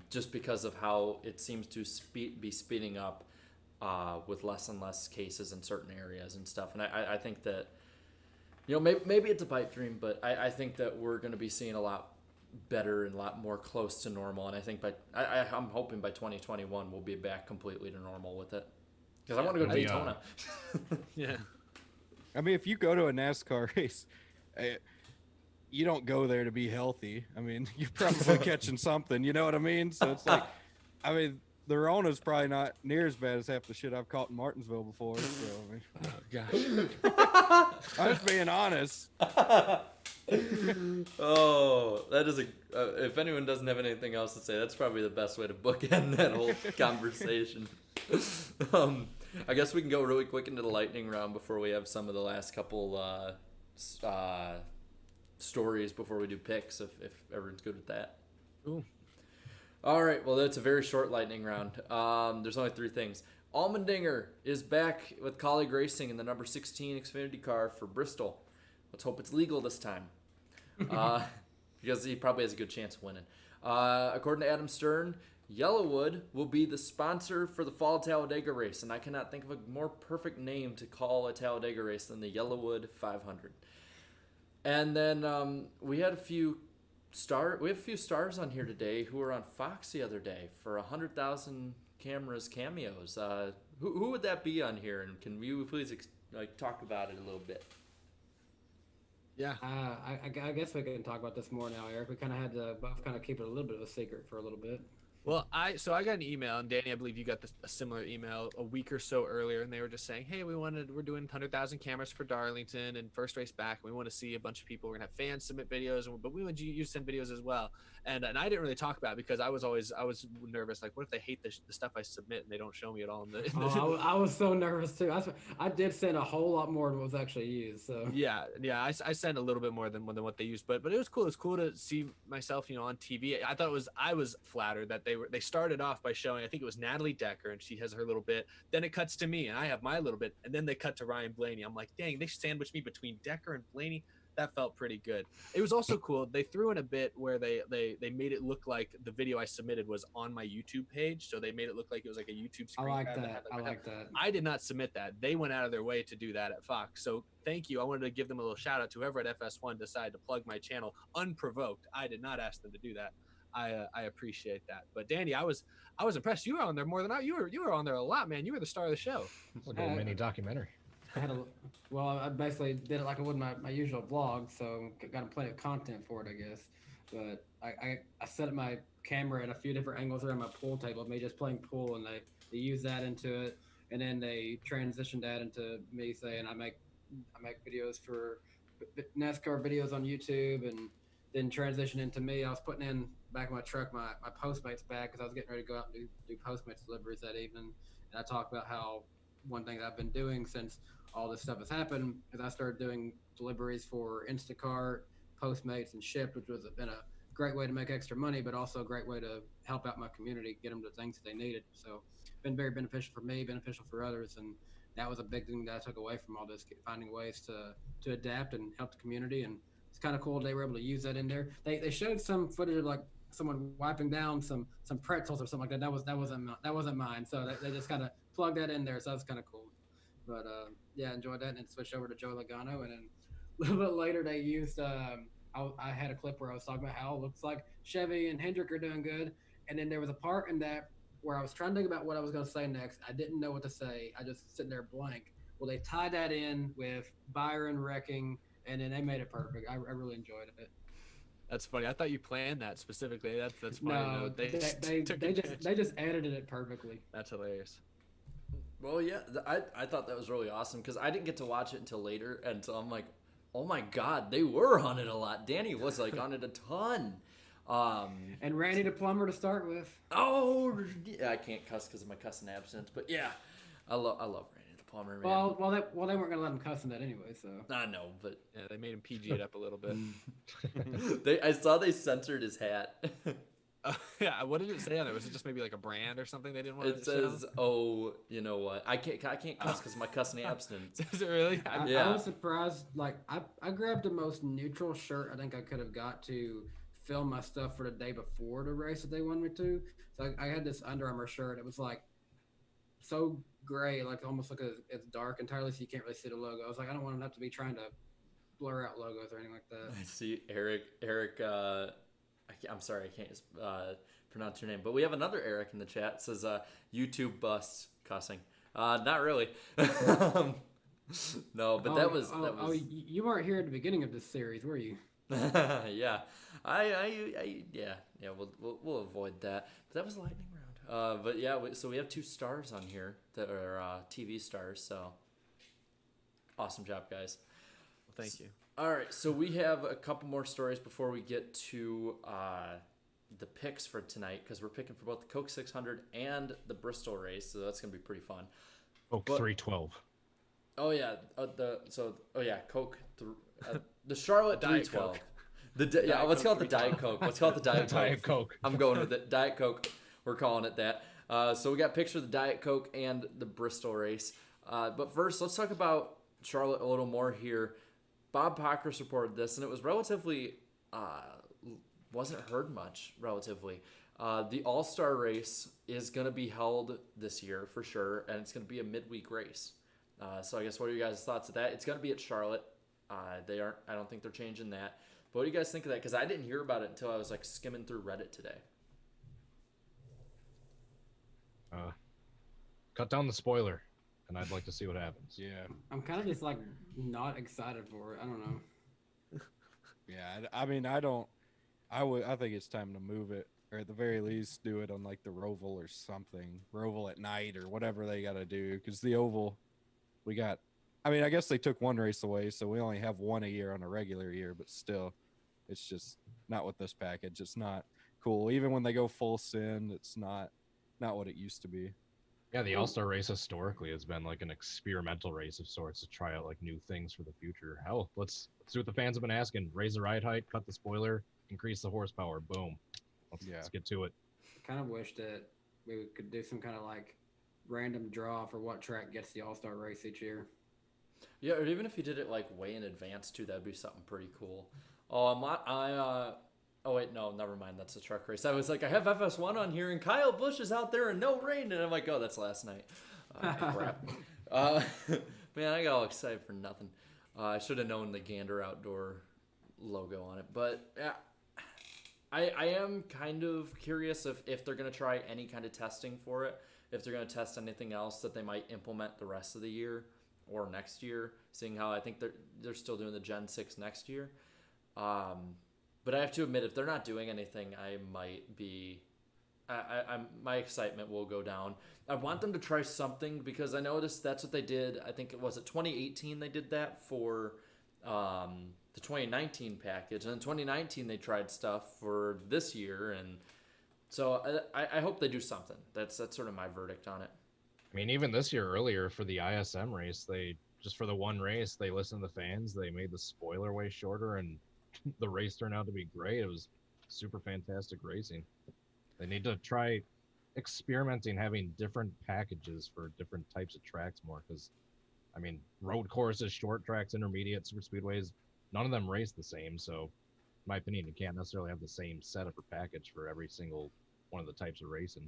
just because of how it seems to be speeding up with less and less cases in certain areas and stuff. And I think that, maybe it's a pipe dream, but I think that we're going to be seeing a lot better and a lot more close to normal. And I think I'm hoping by 2021 we'll be back completely to normal with it. Because I want to go to Daytona. Yeah. I mean, if you go to a NASCAR race, you don't go there to be healthy. I mean, you're probably catching something, you know what I mean? So it's the Rona's probably not near as bad as half the shit I've caught in Martinsville before. So, I mean, Oh, gosh. I'm just being honest. Oh, that is if anyone doesn't have anything else to say, that's probably the best way to bookend that whole conversation. I guess we can go really quick into the lightning round before we have some of the last couple stories before we do picks, if everyone's good with that. Ooh. All right, well, that's a very short lightning round. There's only 3 things. Allmendinger is back with colleague racing in the number 16 Xfinity car for Bristol. Let's hope it's legal this time. Because he probably has a good chance of winning. According to Adam Stern, Yellowwood will be the sponsor for the fall Talladega race, and I cannot think of a more perfect name to call a Talladega race than the Yellowwood 500. And then we have a few stars on here today who were on Fox the other day for 100,000 cameras cameos. Who would that be on here? And can you please talk about it a little bit? Yeah. I guess we can talk about this more now, Eric. We kind of had to both kind of keep it a little bit of a secret for a little bit. Well, I got an email, and Danny, I believe you got a similar email a week or so earlier, and they were just saying, hey, we're doing 100,000 cameras for Darlington and first race back. And we want to see a bunch of people. We're gonna have fans submit videos, but we want you to send videos as well. And I didn't really talk about it because I was nervous. Like, what if they hate the stuff I submit and they don't show me at all? I was so nervous too. I did send a whole lot more than was actually used. So yeah, I sent a little bit more than what they used, but it was cool. It's cool to see myself, on TV. I was flattered that they started off by showing, I think it was Natalie Decker, and she has her little bit. Then it cuts to me, and I have my little bit, and then they cut to Ryan Blaney. I'm like, dang, they sandwiched me between Decker and Blaney. That felt pretty good. It was also cool. They threw in a bit where they made it look like the video I submitted was on my YouTube page. So they made it look like it was like a YouTube screen. I like that. I did not submit that. They went out of their way to do that at Fox. So thank you. I wanted to give them a little shout out to whoever at FS1 decided to plug my channel unprovoked. I did not ask them to do that. I appreciate that. But Danny, I was impressed. You were on there more than you were on there a lot, man. You were the star of the show. It's like a mini documentary. I basically did it like I would my usual vlog, so got plenty of content for it, I guess. But I set up my camera at a few different angles around my pool table of me just playing pool, and they use that into it, and then they transitioned that into me saying I make videos for NASCAR videos on YouTube, and then transition into me. I was putting in back in my truck my Postmates bag because I was getting ready to go out and do Postmates deliveries that evening, and I talked about how one thing that I've been doing since all this stuff has happened is I started doing deliveries for Instacart, Postmates, and Shipt, which has been a great way to make extra money, but also a great way to help out my community, get them the things that they needed. So it's been very beneficial for me, beneficial for others, and that was a big thing that I took away from all this, finding ways to adapt and help the community. And it's kind of cool they were able to use that in there. They showed some footage of like someone wiping down some pretzels or something like that. That wasn't mine. So they just kind of plugged that in there. So that's kind of cool. But yeah, enjoyed that, and then switched over to Joe Logano, and then a little bit later they used. I had a clip where I was talking about how it looks like Chevy and Hendrick are doing good, and then there was a part in that where I was trying to think about what I was going to say next. I didn't know what to say. I just sitting there blank. Well, they tied that in with Byron wrecking, and then they made it perfect. I really enjoyed it. That's funny. I thought you planned that specifically. That's funny. No, they just edited it perfectly. That's hilarious. Well, yeah, I thought that was really awesome because I didn't get to watch it until later, and so I'm like, oh my god, they were on it a lot. Danny was like on it a ton. And Randy the plumber to start with. Oh, yeah, I can't cuss because of my cussing abstinence, but yeah, I love Randy the plumber, man. Well, they weren't gonna let him cuss in that anyway, so. I know, but yeah, they made him PG it up a little bit. I saw they censored his hat. Yeah, what did it say on it? Was it just maybe like a brand or something they didn't want to show? It says, "Oh, you know what? I can't cuss because of my cussing abstinence." Is it really? I was surprised. Like I grabbed the most neutral shirt I think I could have got to film my stuff for the day before the race that they wanted me to. So I had this Under Armour shirt. It was like so gray, like almost like it's dark entirely, so you can't really see the logo. I was like, I don't want to have to be trying to blur out logos or anything like that. I see Eric. I'm sorry, I can't pronounce your name, but we have another Eric in the chat. It says YouTube busts cussing. Not really. No, but that was. Oh, you weren't here at the beginning of this series, were you? Yeah, yeah. We'll avoid that. But that was a lightning round. But yeah, so we have 2 stars on here that are TV stars. So awesome job, guys. Well, thank you. All right, so we have a couple more stories before we get to the picks for tonight because we're picking for both the Coke 600 and the Bristol race, so that's gonna be pretty fun. Coke 312. Oh yeah, Coke. The Charlotte 312. Let's call it the Diet Coke. Let's call it the Diet Coke. Diet Coke. I'm going with it. Diet Coke. We're calling it that. So we got a picture of the Diet Coke and the Bristol race. But first, let's talk about Charlotte a little more here. Bob Pockris reported this, and it was relatively wasn't heard much. Relatively, the All-Star race is going to be held this year for sure, and it's going to be a midweek race. So I guess what are you guys' thoughts of that? It's going to be at Charlotte. They aren't. I don't think they're changing that. But what do you guys think of that? Because I didn't hear about it until I was like skimming through Reddit today. Cut down the spoiler, and I'd like to see what happens. Yeah. I'm kind of just like not excited for it. I don't know. Yeah. I mean, I think it's time to move it, or at the very least, do it on like the Roval or something. Roval at night or whatever they got to do. Because the Oval, we got. I mean, I guess they took one race away, so we only have one a year on a regular year. But still, it's just not with this package. It's not cool. Even when they go full send, it's not what it used to be. Yeah, the All-Star race historically has been like an experimental race of sorts to try out like new things for the future. Hell, let's do what the fans have been asking. Raise the ride height, cut the spoiler, increase the horsepower. Boom. Let's get to it. I kind of wish that we could do some kind of like random draw for what track gets the All-Star race each year. Yeah, or even if you did it like way in advance too, that'd be something pretty cool. Oh, oh wait, no, never mind. That's a truck race. I was like, I have FS1 on here, and Kyle Busch is out there in no rain, and I'm like, oh, that's last night. Crap. Man, I got all excited for nothing. I should have known the Gander Outdoor logo on it, but yeah, I am kind of curious if they're gonna try any kind of testing for it. If they're gonna test anything else that they might implement the rest of the year or next year, seeing how I think they're still doing the Gen 6 next year. But I have to admit, if they're not doing anything, I might be. My excitement will go down. I want them to try something because I noticed that's what they did. I think it was 2018 they did that for the 2019 package, and in 2019 they tried stuff for this year, and so I hope they do something. That's sort of my verdict on it. I mean, even this year earlier for the ISM race, they just for the one race they listened to the fans. They made the spoiler way shorter, and the race turned out to be great. It was super fantastic racing. They need to try experimenting, having different packages for different types of tracks more. Because, I mean, road courses, short tracks, intermediate, super speedways, none of them race the same. So, in my opinion, you can't necessarily have the same setup or package for every single one of the types of racing.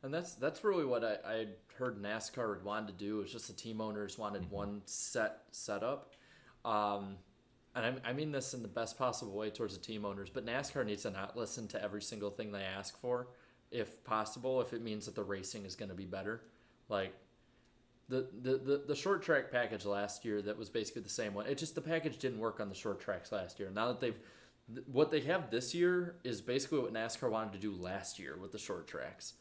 And that's really what I heard NASCAR would want to do. Is just the team owners wanted one setup. And I mean this in the best possible way towards the team owners, but NASCAR needs to not listen to every single thing they ask for, if possible, if it means that the racing is going to be better. Like the short track package last year, that was basically the same one. It just, the package didn't work on the short tracks last year. Now that what they have this year is basically what NASCAR wanted to do last year with the short tracks.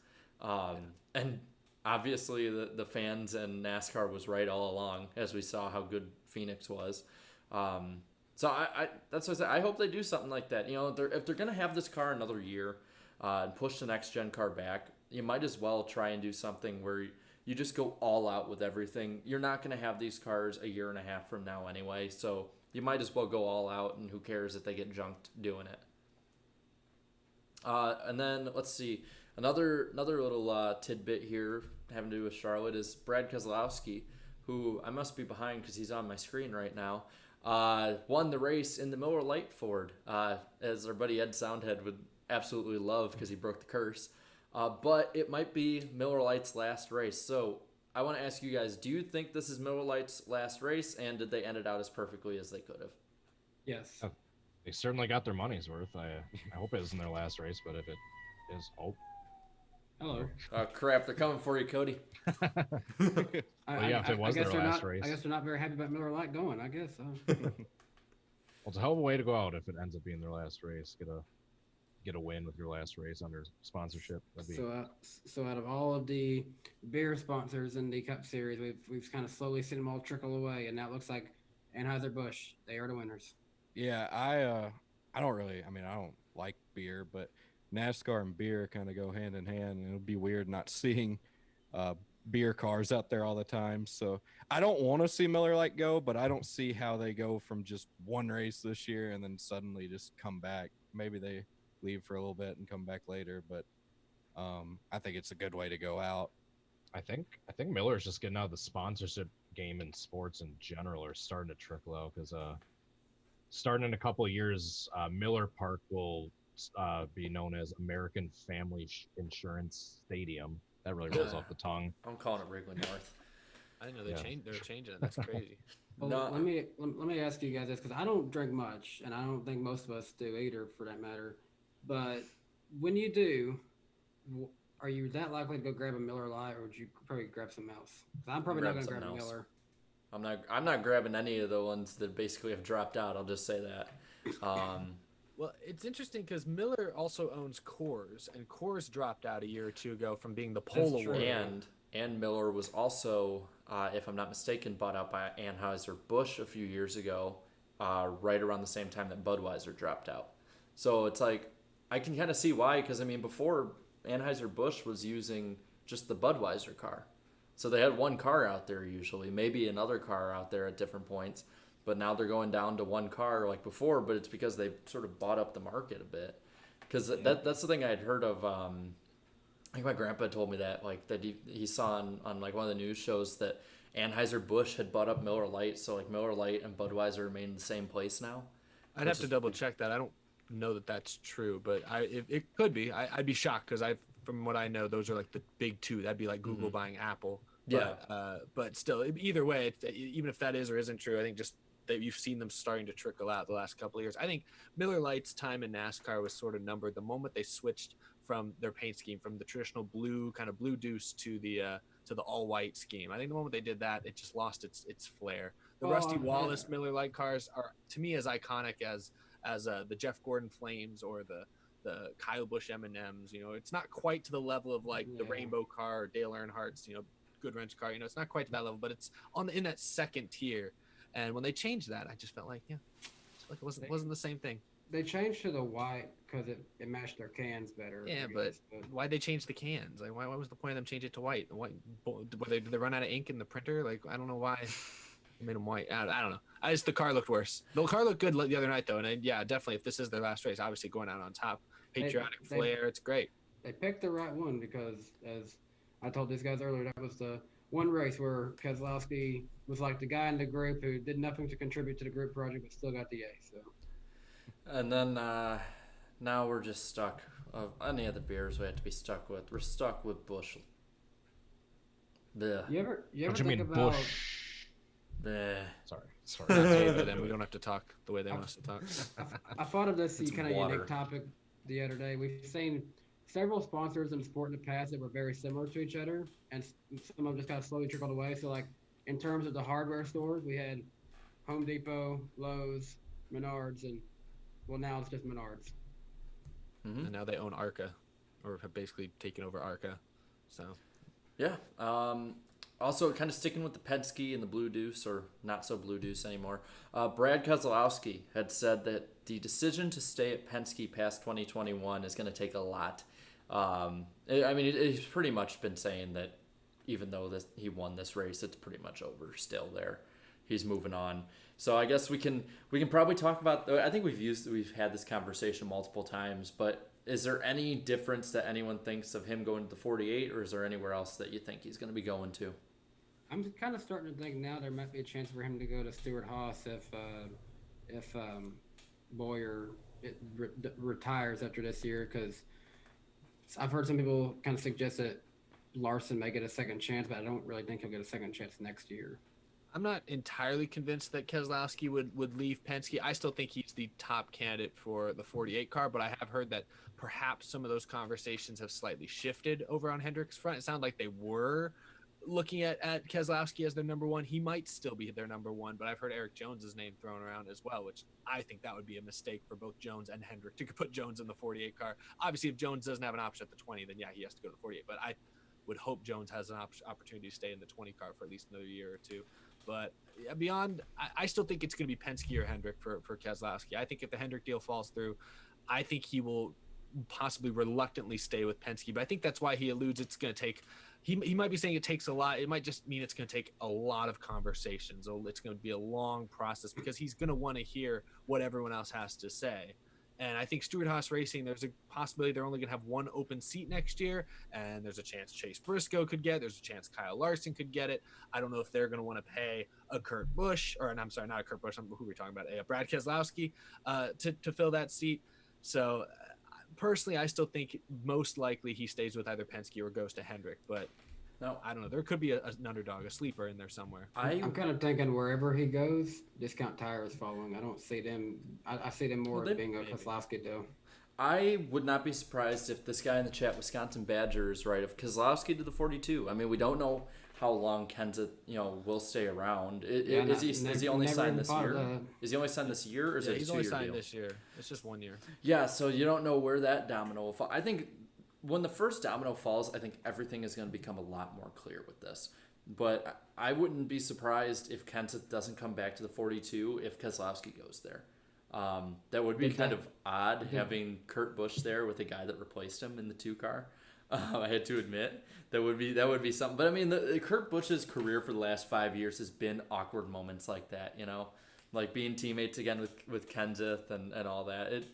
And obviously the fans and NASCAR was right all along, as we saw how good Phoenix was. So I that's what I said. I hope they do something like that. You know, if they're gonna have this car another year and push the next gen car back, you might as well try and do something where you just go all out with everything. You're not gonna have these cars a year and a half from now anyway, so you might as well go all out, and who cares if they get junked doing it. And then let's see, another little tidbit here having to do with Charlotte is Brad Keselowski, who I must be behind because he's on my screen right now. Won the race in the Miller Lite Ford, as our buddy Ed Soundhead would absolutely love because he broke the curse. But it might be Miller Lite's last race. So I want to ask you guys, do you think this is Miller Lite's last race, and did they end it out as perfectly as they could have? Yes. They certainly got their money's worth. I hope it isn't their last race, but if it is, Hello. Crap, they're coming for you, Cody. If it was their last race. I guess they're not very happy about Miller Lite going, I guess. Well, it's a hell of a way to go out if it ends up being their last race. Get a win with your last race under sponsorship. So out of all of the beer sponsors in the Cup Series, we've kind of slowly seen them all trickle away, and now it looks like Anheuser-Busch, they are the winners. Yeah, I don't like beer, but NASCAR and beer kind of go hand in hand, and it'll be weird not seeing beer cars out there all the time. So I don't want to see Miller Lite go, but I don't see how they go from just one race this year and then suddenly just come back. Maybe they leave for a little bit and come back later, but I think it's a good way to go out. I think Miller's just getting out of the sponsorship game in sports in general are starting to trickle out because starting in a couple of years, Miller Park will be known as American Family Insurance Stadium. That really rolls off the tongue. I'm calling it Wrigley North. I didn't know they're changing it. That's crazy. Well, No. let me ask you guys this, because I don't drink much, and I don't think most of us do either, for that matter. But when you do, are you that likely to go grab a Miller Lite, or would you probably grab something else? 'Cause I'm probably not going to grab a something else. Miller. I'm not grabbing any of the ones that basically have dropped out. I'll just say that. Well, it's interesting because Miller also owns Coors, and Coors dropped out a year or two ago from being the pole That's true. award. And Miller was also, if I'm not mistaken, bought out by Anheuser-Busch a few years ago, right around the same time that Budweiser dropped out. So it's like, I can kind of see why, because I mean, before Anheuser-Busch was using just the Budweiser car. So they had one car out there usually, maybe another car out there at different points, but now they're going down to one car like before, but it's because they sort of bought up the market a bit. Because that's the thing I had heard of. I think my grandpa told me that, like, that he saw on like one of the news shows that Anheuser-Busch had bought up Miller Lite, so like Miller Lite and Budweiser remain in the same place now. I'd have to double check that. I don't know that that's true, but it could be. I'd be shocked because from what I know, those are like the big two. That'd be like Google buying Apple. But still, either way, even if that is or isn't true, I think just that you've seen them starting to trickle out the last couple of years. I think Miller Lite's time in NASCAR was sort of numbered the moment they switched from their paint scheme, from the traditional blue deuce to the all white scheme. I think the moment they did that, it just lost its flair. The Rusty Wallace Miller Lite cars are, to me, as iconic as the Jeff Gordon Flames or the Kyle Busch M&Ms. You know, it's not quite to the level of like the Rainbow car or Dale Earnhardt's, Good Wrench car. It's not quite to that level, but it's in that second tier. And when they changed that, I just felt like, it wasn't the same thing. They changed to the white because it matched their cans better. Yeah, but why'd they change the cans? Like, why was the point of them changing it to white? Did they run out of ink in the printer? Like, I don't know why they made them white. I don't know. The car looked worse. The car looked good the other night, though. And definitely, if this is their last race, obviously going out on top. Patriotic flair, it's great. They picked the right one because, as I told these guys earlier, that was the one race where Keselowski was like the guy in the group who did nothing to contribute to the group project but still got the A. So. And then now we're just stuck. Of any of the beers we have to be stuck with, we're stuck with Busch. Bleh. You ever What do you think mean, about? Busch? Bleh. Sorry. Then we don't have to talk the way they want us to talk. I thought of this It's kind of water. unique topic the other day. We've seen several sponsors in sport in the past that were very similar to each other, and some of them just kind of slowly trickled away. So, like, in terms of the hardware stores, we had Home Depot, Lowe's, Menards, and, well, now it's just Menards. And now they own Arca, or have basically taken over Arca. So, Yeah. Also, kind of sticking with the Penske and the Blue Deuce, or not so Blue Deuce anymore. Brad Keselowski had said that the decision to stay at Penske past 2021 is going to take a lot. He's pretty much been saying that even though he won this race, it's pretty much over still there. He's moving on. So I guess we can probably talk about. I think we've had this conversation multiple times, but is there any difference that anyone thinks of him going to the 48, or is there anywhere else that you think he's going to be going to? I'm kind of starting to think now there might be a chance for him to go to Stewart-Haas if Boyer retires after this year, because I've heard some people kind of suggest that Larson may get a second chance, but I don't really think he'll get a second chance next year. I'm not entirely convinced that Keselowski would leave Penske. I still think he's the top candidate for the 48 car, but I have heard that perhaps some of those conversations have slightly shifted over on Hendrick's front. It sounded like they were looking at Keselowski as their number one. He might still be their number one, but I've heard Eric Jones's name thrown around as well, which I think that would be a mistake for both Jones and Hendrick to put Jones in the 48 car. Obviously, if Jones doesn't have an option at the 20, then he has to go to the 48, but I would hope Jones has an opportunity to stay in the 20 car for at least another year or two. But beyond, I still think it's going to be Penske or Hendrick for Keselowski. I think if the Hendrick deal falls through, I think he will possibly reluctantly stay with Penske. But I think that's why he alludes it's going to take – he might be saying it takes a lot. It might just mean it's going to take a lot of conversations. It's going to be a long process because he's going to want to hear what everyone else has to say. And I think Stewart Haas Racing, there's a possibility they're only going to have one open seat next year. And there's a chance Chase Briscoe could get it. There's a chance Kyle Larson could get it. I don't know if they're going to want to pay a Kurt Busch, or I'm sorry, not a Kurt Busch. Who are we talking about? A Brad Keselowski to fill that seat. So personally, I still think most likely he stays with either Penske or goes to Hendrick. But no, I don't know. There could be an underdog, a sleeper in there somewhere. I'm kind of thinking wherever he goes, Discount Tire is following. I don't see them. I see them more being a Keselowski deal. I would not be surprised if this guy in the chat, Wisconsin Badgers, right, if Keselowski to the 42. I mean, we don't know how long Kenseth, will stay around. Is he only signed this year? Is he only signed this year, or is it a 2-year deal? He's only signed this year. It's just 1 year. Yeah, so you don't know where that domino will fall. I think when the first domino falls, I think everything is going to become a lot more clear with this. But I wouldn't be surprised if Kenseth doesn't come back to the 42 if Keselowski goes there. That would be kind of odd having Kurt Busch there with a guy that replaced him in the 2 car. I had to admit that would be something. But I mean, Kurt Busch's career for the last 5 years has been awkward moments like that. Like being teammates again with Kenseth and all that.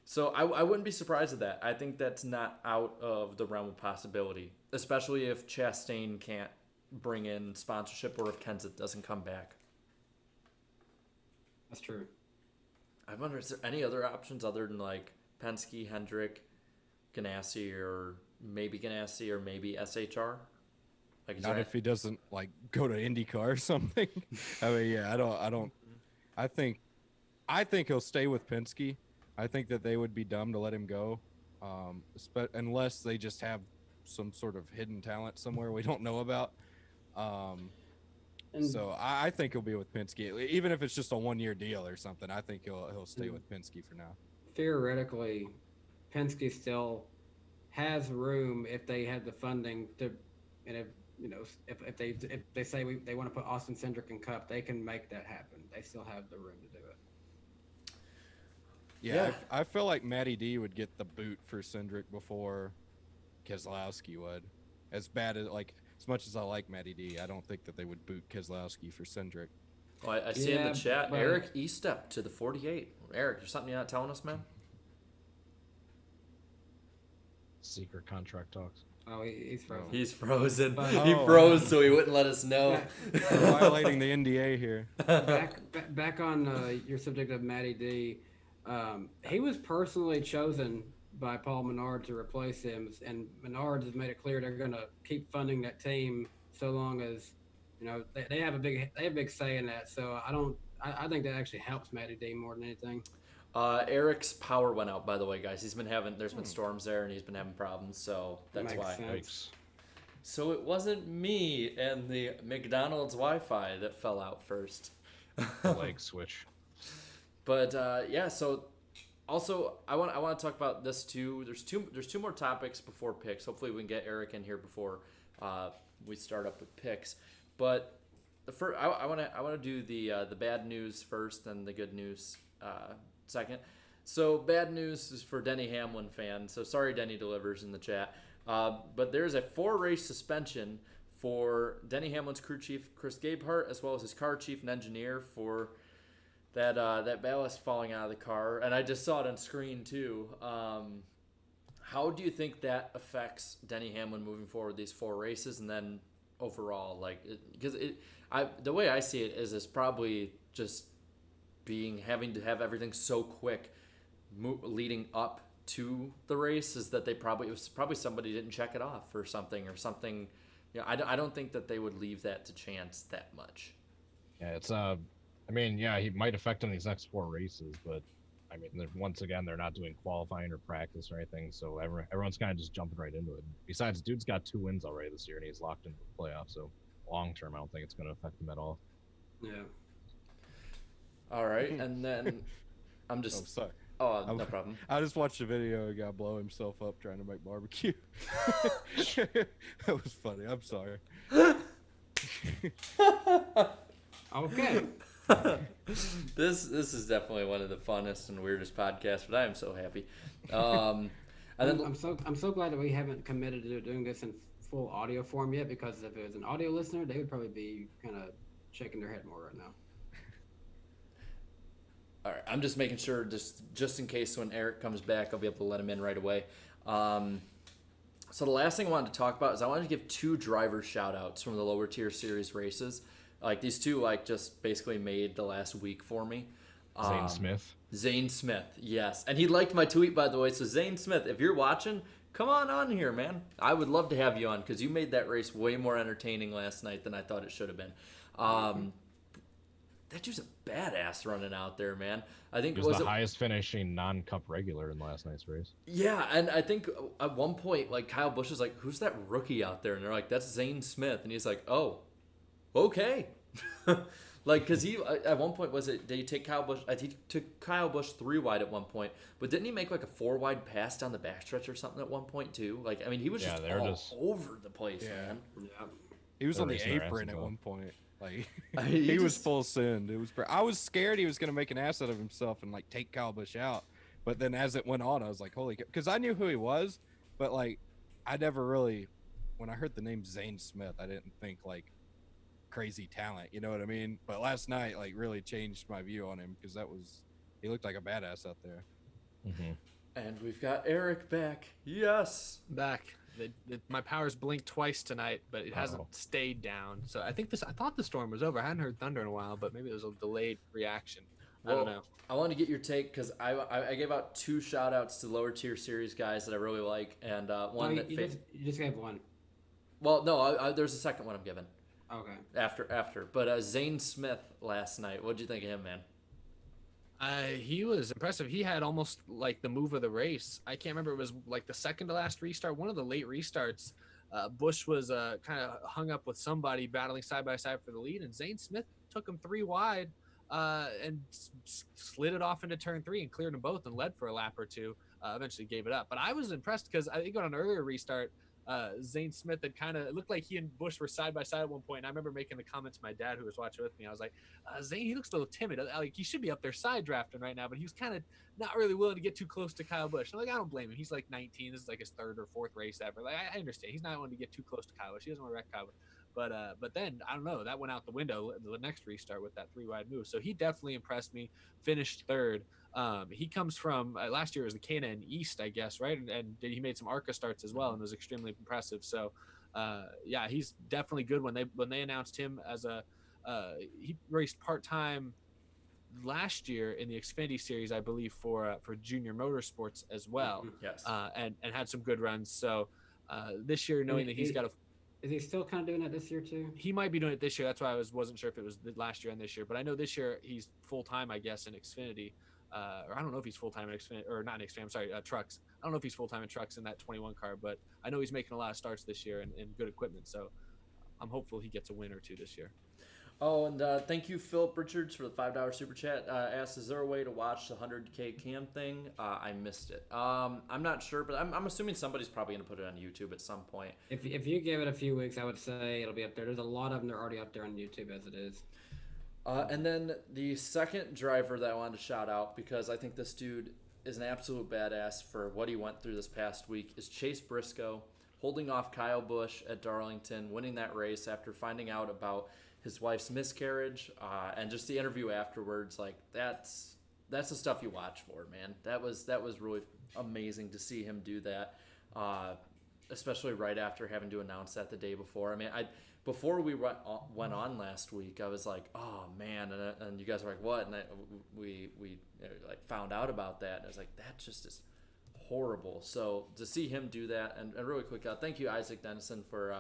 So I wouldn't be surprised at that. I think that's not out of the realm of possibility, especially if Chastain can't bring in sponsorship or if Kenseth doesn't come back. That's true. I wonder, is there any other options other than like Penske, Hendrick, Ganassi, or maybe SHR? Like, not if he doesn't like go to IndyCar or something. I mean, yeah, I don't. I think he'll stay with Penske. I think that they would be dumb to let him go, unless they just have some sort of hidden talent somewhere we don't know about. So I think he'll be with Penske, even if it's just a 1-year deal or something. I think he'll stay with Penske for now. Theoretically, Penske still has room if they had the funding to, and if they say they want to put Austin Cindric in Cup, they can make that happen. They still have the room to do it. Yeah. I feel like Matty D would get the boot for Cindric before Keselowski would. As much as I like Matty D, I don't think that they would boot Keselowski for Cindric. Well, I see in the chat, Eric Estepp to the 48. Eric, there's something you're not telling us, man? Secret contract talks. Oh, he's frozen. He's frozen. He froze so he wouldn't let us know. Violating the NDA here. Back on your subject of Matty D, he was personally chosen by Paul Menard to replace him, and Menard has made it clear they're going to keep funding that team so long as they have a big say in that. So I think that actually helps Matty D more than anything. Eric's power went out, by the way, guys. There's been storms there, and he's been having problems, so that's why. Sense. So it wasn't me and the McDonald's Wi-Fi that fell out first. The leg switch. But so also I want to talk about this too. There's two more topics before picks. Hopefully we can get Eric in here before we start up with picks. But I want to do the bad news first, and the good news second. So bad news is for Denny Hamlin fans. So sorry, Denny delivers in the chat. But there's a 4-race suspension for Denny Hamlin's crew chief Chris Gabehart, as well as his car chief and engineer for that ballast falling out of the car. And I just saw it on screen too. How do you think that affects Denny Hamlin moving forward these 4 races, and then overall, because the way I see it is it's probably just having to have everything so quick leading up to the race, is that it was probably somebody didn't check it off or something. I don't think that they would leave that to chance that much. Yeah, it's he might affect him these next 4 races, but I mean, once again, they're not doing qualifying or practice or anything, so everyone's kind of just jumping right into it. Besides, dude's got 2 wins already this year, and he's locked into the playoffs, so long term, I don't think it's going to affect him at all. Yeah. All right, and then I'm just... I'm sorry. Oh, no problem. I just watched a video of a guy blow himself up trying to make barbecue. That was funny. I'm sorry. Okay. This is definitely one of the funnest and weirdest podcasts, but I am so happy. And then I'm so glad that we haven't committed to doing this in full audio form yet, because if it was an audio listener, they would probably be kind of shaking their head more right now. All right, I'm just making sure, just in case when Eric comes back, I'll be able to let him in right away. So the last thing I wanted to talk about is I wanted to give 2 driver shout-outs from the lower tier series races. Like these 2, like just basically made the last week for me. Zane Smith, yes. And he liked my tweet, by the way. So Zane Smith, if you're watching, come on here, man. I would love to have you on because you made that race way more entertaining last night than I thought it should have been. That dude's a badass running out there, man. I think it was the highest finishing non-cup regular in last night's race. Yeah, and I think at one point, like Kyle Busch is like, "Who's that rookie out there?" And they're like, "That's Zane Smith," and he's like, "Oh, okay." Like, cause he at one point did he take Kyle Busch? I think he took Kyle Busch 3 wide at one point, but didn't he make like a 4 wide pass down the backstretch or something at one point too? Like, I mean, he was just over the place, man. Yeah. He was on the apron at one point. Like I mean, he was full send. I was scared he was gonna make an ass out of himself and like take Kyle Busch out. But then as it went on, I was like, holy, because I knew who he was, but like I never really, when I heard the name Zane Smith, I didn't think like crazy talent. You know what I mean? But last night like really changed my view on him because he looked like a badass out there. Mm-hmm. And we've got Eric back. Yes, back. My powers blinked twice tonight, but it hasn't stayed down. So I thought the storm was over. I hadn't heard thunder in a while, but maybe it was a delayed reaction. I don't know. I want to get your take because I gave out 2 shout outs to lower tier series guys that I really like, and one you just gave one. Well, no, there's a second one I'm giving. Okay. After, but Zane Smith last night. What'd you think of him, man? He was impressive. He had almost like the move of the race. I can't remember. It was like the second to last restart. One of the late restarts. Busch was kind of hung up with somebody battling side by side for the lead, and Zane Smith took him 3 wide and slid it off into turn 3 and cleared them both and led for a lap or 2. Eventually gave it up. But I was impressed because I think on an earlier restart, Zane Smith had it looked like he and Busch were side by side at one point. And I remember making the comment to my dad who was watching with me. I was like, Zane, he looks a little timid. Like he should be up there side drafting right now, but he was kind of not really willing to get too close to Kyle Busch. I'm like, I don't blame him. He's like 19. This is like his 3rd or 4th race ever. Like I understand. He's not willing to get too close to Kyle Busch. He doesn't want to wreck Kyle Busch. But then I don't know. That went out the window the next restart with that 3 wide move. So he definitely impressed me. Finished 3rd. He comes from last year it was the K&N East, I guess, right? And he made some ARCA starts as well and was extremely impressive. So, yeah, he's definitely good. When they announced him as he raced part-time last year in the Xfinity Series, I believe, for Junior Motorsports as well. Yes. And had some good runs. So this year, knowing that he's got a Is he still kind of doing that this year too? He might be doing it this year. That's why I wasn't sure if it was last year and this year. But I know this year he's full-time, I guess, in Xfinity. Or I don't know if he's full-time in Xfinity, or not in Xfinity, I'm sorry, trucks. I don't know if he's full-time in trucks in that 21 car, but I know he's making a lot of starts this year and good equipment. So I'm hopeful he gets a win or 2 this year. Oh, and thank you, Philip Richards, for the $5 super chat. Asked, is there a way to watch the 100K cam thing? I missed it. I'm not sure, but I'm assuming somebody's probably going to put it on YouTube at some point. If you give it a few weeks, I would say it'll be up there. There's a lot of them that are already up there on YouTube as it is. And then the second driver that I wanted to shout out, because I think this dude is an absolute badass for what he went through this past week, is Chase Briscoe, holding off Kyle Busch at Darlington, winning that race after finding out about his wife's miscarriage, and just the interview afterwards. Like that's the stuff you watch for, man. That was really amazing to see him do that, especially right after having to announce that the day before. I mean, before we went on last week, I was like, oh man, and you guys were like, what? And we like found out about that, and I was like, that just is horrible. So to see him do that, and really quick, thank you, Isaac Dennison, for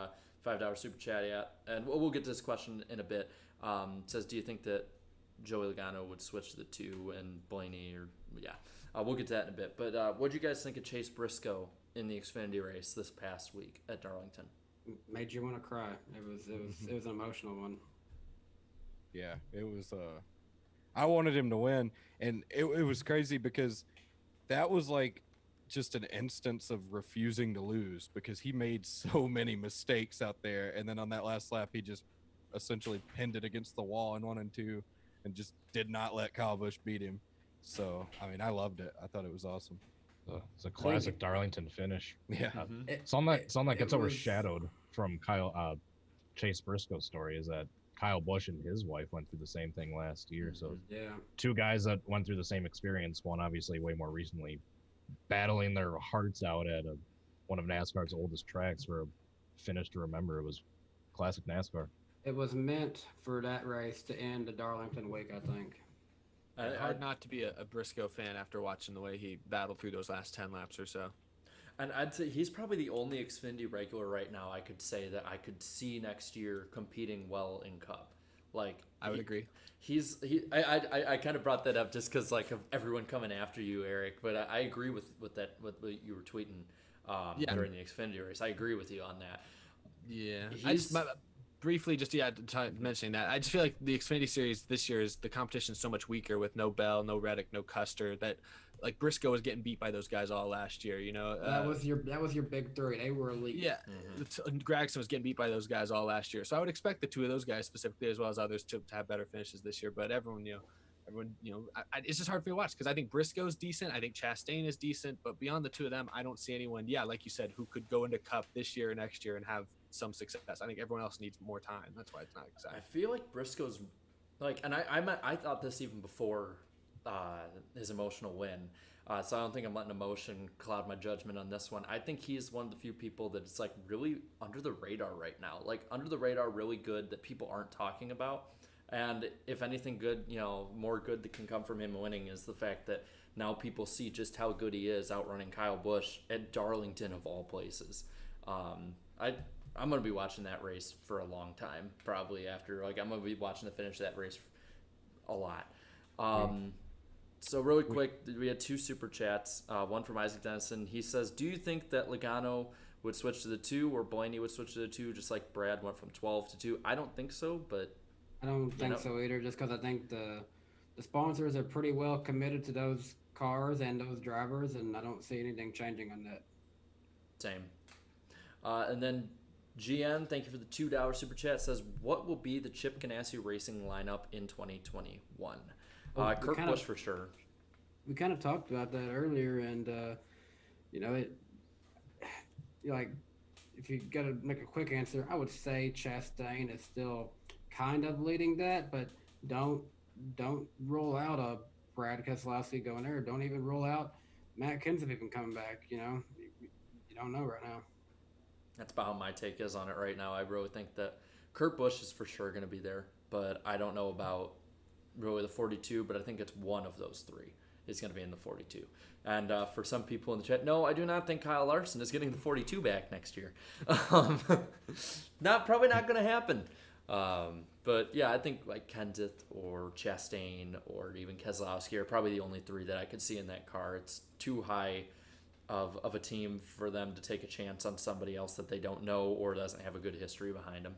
$5 super chat. Yeah, and we'll get to this question in a bit. Says, do you think that Joey Logano would switch to the 2 and Blaney, or we'll get to that in a bit. But what do you guys think of Chase Briscoe in the Xfinity race this past week at Darlington? Made you want to cry. It was an emotional one. Yeah, it was. I wanted him to win, and it was crazy because that was like just an instance of refusing to lose because he made so many mistakes out there, and then on that last lap, he just essentially pinned it against the wall in 1 and 2, and just did not let Kyle Busch beat him. So I mean, I loved it. I thought it was awesome. It's a classic Darlington finish. Yeah, something that gets overshadowed from Chase Briscoe's story is that Kyle Busch and his wife went through the same thing last year. So Yeah. two guys that went through the same experience. One obviously way more recently, battling their hearts out at one of NASCAR's oldest tracks for a finish to remember. It was classic NASCAR. It was meant for that race to end the Darlington week, I think. Hard not to be a Briscoe fan after watching the way he battled through those last 10 laps or so. And I'd say he's probably the only Xfinity regular right now I could say that I could see next year competing well in Cup. Like I would agree. I kind of brought that up just because like of everyone coming after you, Eric. But I agree with that what you were tweeting during the Xfinity race. I agree with you on that. Yeah, briefly mentioning that, I just feel like the Xfinity series this year is the competition so much weaker with no Bell, no Reddick, no Custer, that like Briscoe was getting beat by those guys all last year. You know, that was your big three. They were elite. Yeah, Gragson was getting beat by those guys all last year, so I would expect the two of those guys specifically, as well as others, to have better finishes this year. But everyone, it's just hard for me to watch because I think Briscoe's decent. I think Chastain is decent, but beyond the two of them, I don't see anyone. Yeah, like you said, who could go into Cup this year or next year and have some success. I think everyone else needs more time. That's why it's not exciting. I feel like Briscoe's like, and I thought this even before his emotional win. So I don't think I'm letting emotion cloud my judgment on this one. I think he's one of the few people that is like really under the radar right now. Like under the radar, really good that people aren't talking about. And if anything good, more good that can come from him winning is the fact that now people see just how good he is outrunning Kyle Busch at Darlington of all places. I'm going to be watching that race for a long time, probably after. Like, I'm going to be watching the finish of that race a lot. So really quick, we had two super chats. One from Isaac Dennison. He says, do you think that Logano would switch to the 2 or Blaney would switch to the 2, just like Brad went from 12 to 2? I don't think so, but... I don't think so either, just because I think the sponsors are pretty well committed to those cars and those drivers, and I don't see anything changing on that. Same. And then GN, thank you for the $2 super chat, says, what will be the Chip Ganassi Racing lineup in 2021? Kurt Busch for sure. We kind of talked about that earlier, and if you got to make a quick answer, I would say Chastain is still kind of leading that, but don't roll out a Brad Keselowski going there. Don't even roll out Matt Kenseth even coming back. You don't know right now. That's about how my take is on it right now. I really think that Kurt Busch is for sure going to be there, but I don't know about really the 42, but I think it's one of those three is going to be in the 42. And for some people in the chat, no, I do not think Kyle Larson is getting the 42 back next year. Probably not going to happen. But yeah, I think like Kenseth or Chastain or even Keselowski are probably the only three that I could see in that car. It's too high of a team for them to take a chance on somebody else that they don't know or doesn't have a good history behind them.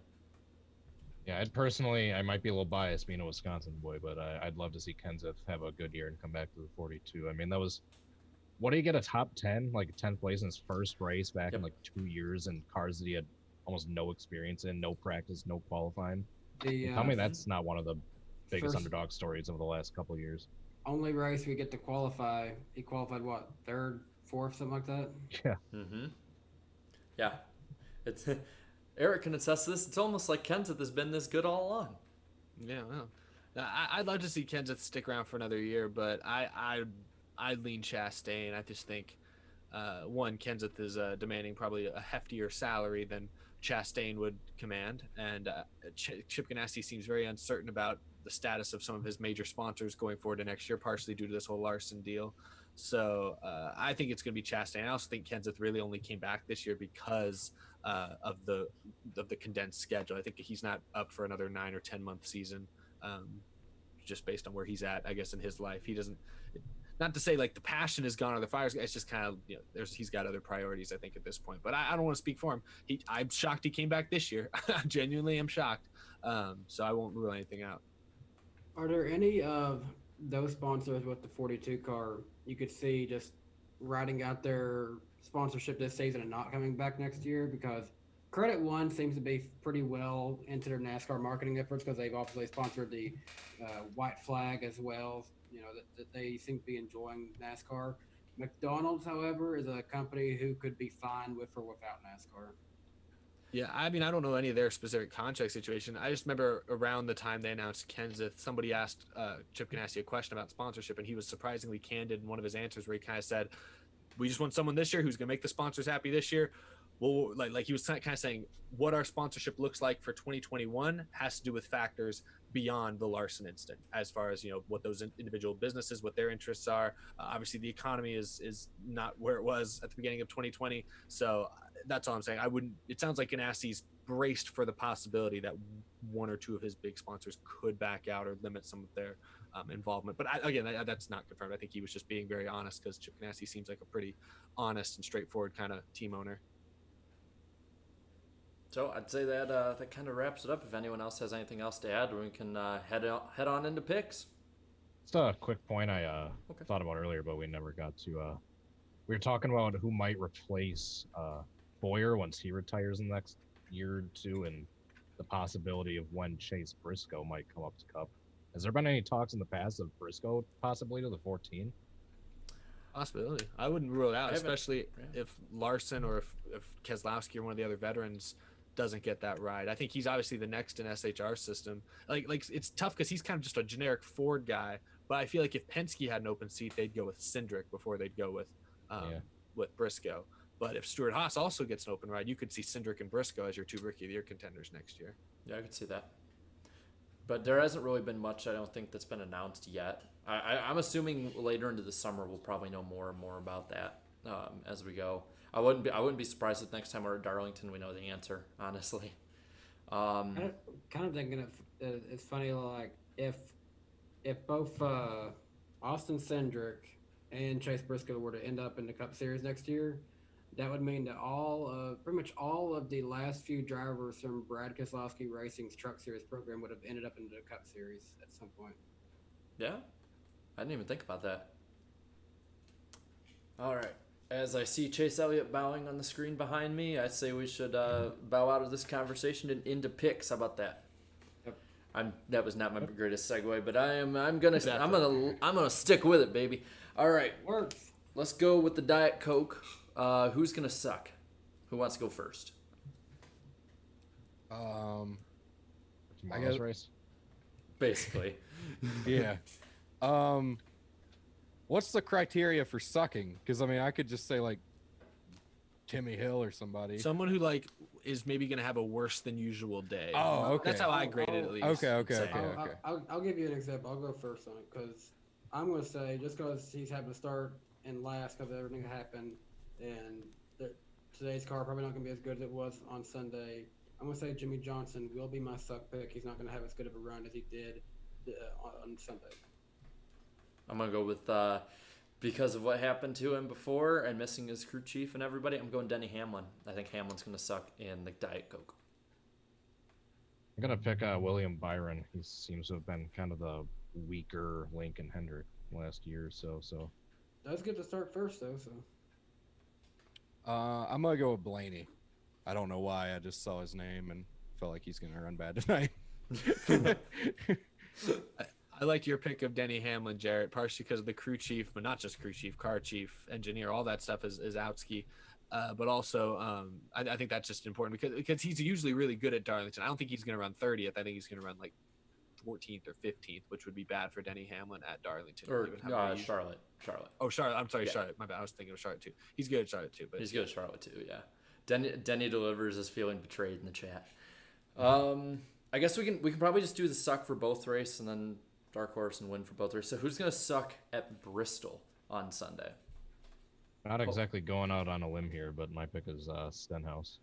Yeah, I might be a little biased being a Wisconsin boy, but I'd love to see Kenseth have a good year and come back to the 42. I mean, what do you get, a top 10, like 10th place in his first race back in like 2 years in cars that he had almost no experience in, no practice, no qualifying? Tell me that's not one of the biggest underdog stories of the last couple of years. Only race we get to qualify, he qualified what, third, fourth, something like that? Yeah. Mm-hmm. Yeah. It's Eric can attest to this. It's almost like Kenseth has been this good all along. Yeah, well, I'd love to see Kenseth stick around for another year, but I'd lean Chastain. I just think, one, Kenseth is demanding probably a heftier salary than Chastain would command, and Chip Ganassi seems very uncertain about the status of some of his major sponsors going forward to next year, partially due to this whole Larson deal. So I think it's going to be Chastain. I also think Kenseth really only came back this year because of the condensed schedule. I think he's not up for another 9 or 10 month season, just based on where he's at, I guess, in his life. He doesn't. Not to say like the passion is gone or the fire's. It's just kind of he's got other priorities, I think, at this point. But I don't want to speak for him. I'm shocked he came back this year. I genuinely am shocked. So I won't rule anything out. Are there any of those sponsors with the 42 car you could see just riding out their sponsorship this season and not coming back next year? Because Credit One seems to be pretty well into their NASCAR marketing efforts because they've obviously sponsored the white flag as well. That they seem to be enjoying NASCAR. McDonald's, however, is a company who could be fine with or without NASCAR. Yeah, I mean, I don't know any of their specific contract situation. I just remember around the time they announced Kenseth, somebody asked Chip Ganassi a question about sponsorship, and he was surprisingly candid in one of his answers where he kind of said, we just want someone this year who's going to make the sponsors happy this year. Well, like he was kind of saying what our sponsorship looks like for 2021 has to do with factors beyond the Larson instant, as far as, you know, what those individual businesses, what their interests are. Obviously, the economy is not where it was at the beginning of 2020. So that's all I'm saying. I wouldn't. It sounds like Ganassi's braced for the possibility that one or two of his big sponsors could back out or limit some of their involvement. But that's not confirmed. I think he was just being very honest because Chip Ganassi seems like a pretty honest and straightforward kind of team owner. So I'd say that that kind of wraps it up. If anyone else has anything else to add, we can head on into picks. Just a quick point I thought about earlier, but we never got to. We were talking about who might replace Boyer once he retires in the next year or two, and the possibility of when Chase Briscoe might come up to Cup. Has there been any talks in the past of Briscoe possibly to the 14? Possibility. I wouldn't rule it out, especially if Larson or if Keselowski or one of the other veterans doesn't get that ride. I think he's obviously the next in SHR system. Like it's tough because he's kind of just a generic Ford guy. But I feel like if Penske had an open seat, they'd go with Cindric before they'd go with Briscoe. But if Stuart Haas also gets an open ride, you could see Cindric and Briscoe as your two Rookie of the Year contenders next year. Yeah, I could see that. But there hasn't really been much, I don't think, that's been announced yet. I'm assuming later into the summer we'll probably know more and more about that as we go. I wouldn't be surprised if next time we're at Darlington we know the answer, honestly. Kind of thinking it's funny, like if both Austin Cindric and Chase Briscoe were to end up in the Cup Series next year, that would mean that pretty much all of the last few drivers from Brad Keselowski Racing's Truck Series program would have ended up in the Cup Series at some point. Yeah, I didn't even think about that. All right. As I see Chase Elliott bowing on the screen behind me, I say we should bow out of this conversation and into picks. How about that? Yep. That was not my greatest segue, but I'm gonna stick with it, baby. All right, Works. let's go with the Diet Coke. Who's gonna suck? Who wants to go first? Tomorrow's guess- race. Basically. Yeah. What's the criteria for sucking? Because I mean, I could just say like Timmy Hill or somebody. Someone who like is maybe going to have a worse than usual day. Oh, okay. That's how I grade it at least. Okay. I'll give you an example. I'll go first on it because I'm going to say just because he's having to start and last because everything happened and today's car probably not going to be as good as it was on Sunday. I'm going to say Jimmy Johnson will be my suck pick. He's not going to have as good of a run as he did on Sunday. I'm going to go with, because of what happened to him before and missing his crew chief and everybody, I'm going Denny Hamlin. I think Hamlin's going to suck in the Diet Coke. I'm going to pick William Byron. He seems to have been kind of the weaker Lincoln Hendrick last year or so. Does get to start first, though, so. I'm going to go with Blaney. I don't know why. I just saw his name and felt like he's going to run bad tonight. I liked your pick of Denny Hamlin, Jarrett, partially because of the crew chief, but not just crew chief, car chief, engineer, all that stuff is Outski. But also, I think that's just important because he's usually really good at Darlington. I don't think he's going to run 30th. I think he's going to run like 14th or 15th, which would be bad for Denny Hamlin at Darlington. Or Charlotte. Oh, Charlotte. I'm sorry, Yeah. Charlotte. My bad. I was thinking of Charlotte too. He's good at Charlotte too. But He's good at Charlotte too, yeah. Denny delivers is feeling betrayed in the chat. I guess we can probably just do the suck for both race and then dark horse and win for both races. So who's going to suck at Bristol on Sunday? Not exactly going out on a limb here, but my pick is Stenhouse.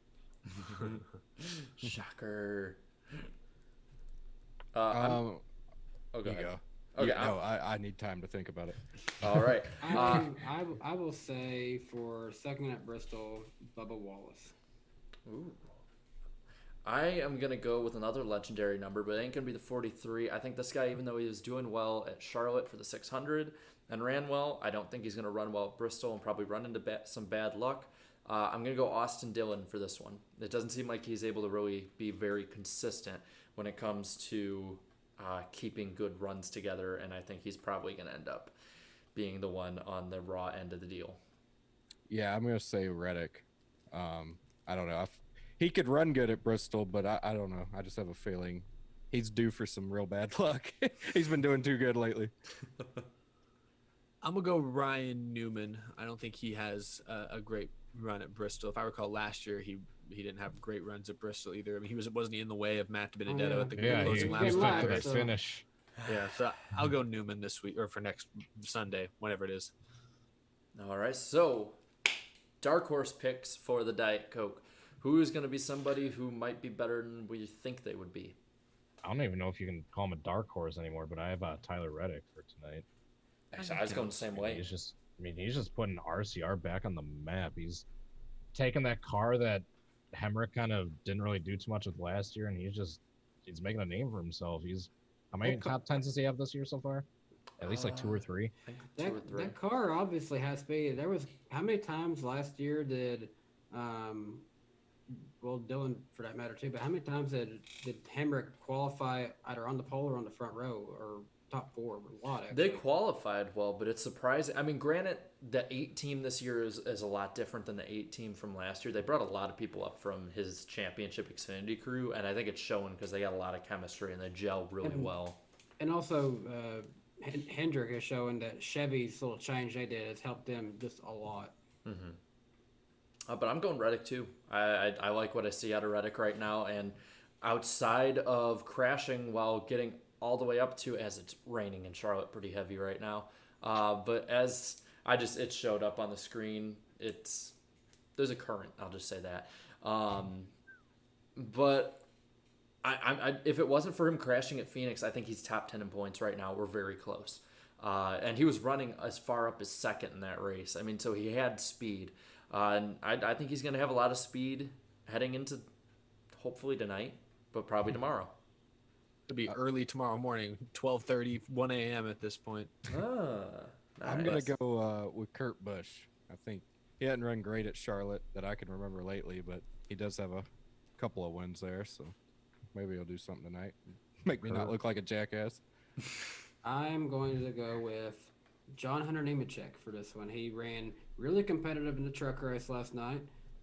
Shocker. Go go you ahead. go. Okay. No, I need time to think about it. All right. I will say for second at Bristol, Bubba Wallace. Ooh. I am going to go with another legendary number, but it ain't going to be the 43. I think this guy, even though he was doing well at Charlotte for the 600 and ran well, I don't think he's going to run well at Bristol and probably run into some bad luck. I'm going to go Austin Dillon for this one. It doesn't seem like he's able to really be very consistent when it comes to keeping good runs together, and I think he's probably going to end up being the one on the raw end of the deal. Yeah, I'm going to say Reddick. I don't know. he could run good at Bristol, but I don't know. I just have a feeling he's due for some real bad luck. He's been doing too good lately. I'm gonna go Ryan Newman. I don't think he has a great run at Bristol. If I recall, last year he didn't have great runs at Bristol either. I mean, wasn't he in the way of Matt Benedetto at the Yeah, he closing laps? came stuck last, to that so- finish. Yeah, so I'll go Newman this week or for next Sunday, whenever it is. All right, so dark horse picks for the Diet Coke. Who is going to be somebody who might be better than we think they would be? I don't even know if you can call him a dark horse anymore, but I have Tyler Reddick for tonight. Actually, I was going the same way. He's just putting RCR back on the map. He's taking that car that Hemrick kind of didn't really do too much with last year, and he's making a name for himself. How many top 10s does he have this year so far? At least like 2 or 3. I think two or three. That car obviously has speed. How many times last year did, Dylan for that matter too, but how many times did Hemrick qualify either on the pole or on the front row or top 4? A lot, actually. They qualified well, but it's surprising. I mean, granted, the 8 team this year is a lot different than the 8 team from last year. They brought a lot of people up from his championship Xfinity crew, and I think it's showing because they got a lot of chemistry and they gel really well. And also, Hendrick is showing that Chevy's little change they did has helped them just a lot. Mm-hmm. But I'm going Reddick too. I like what I see out of Reddick right now, and outside of crashing while getting all the way up to, as it's raining in Charlotte pretty heavy right now, but as it showed up on the screen, there's a current, I'll just say that. But if it wasn't for him crashing at Phoenix, I think he's top 10 in points right now. We're very close. And he was running as far up as second in that race. I mean, so he had speed. And I think he's going to have a lot of speed heading into hopefully tonight, but probably tomorrow. It'll be early tomorrow morning, 12:30, 1 a.m. at this point. I'm going to go with Kurt Busch. I think he hadn't run great at Charlotte that I can remember lately, but he does have a couple of wins there, so maybe he'll do something tonight. Make me not look like a jackass. I'm going to go with John Hunter Nemechek for this one. He ran really competitive in the truck race last night,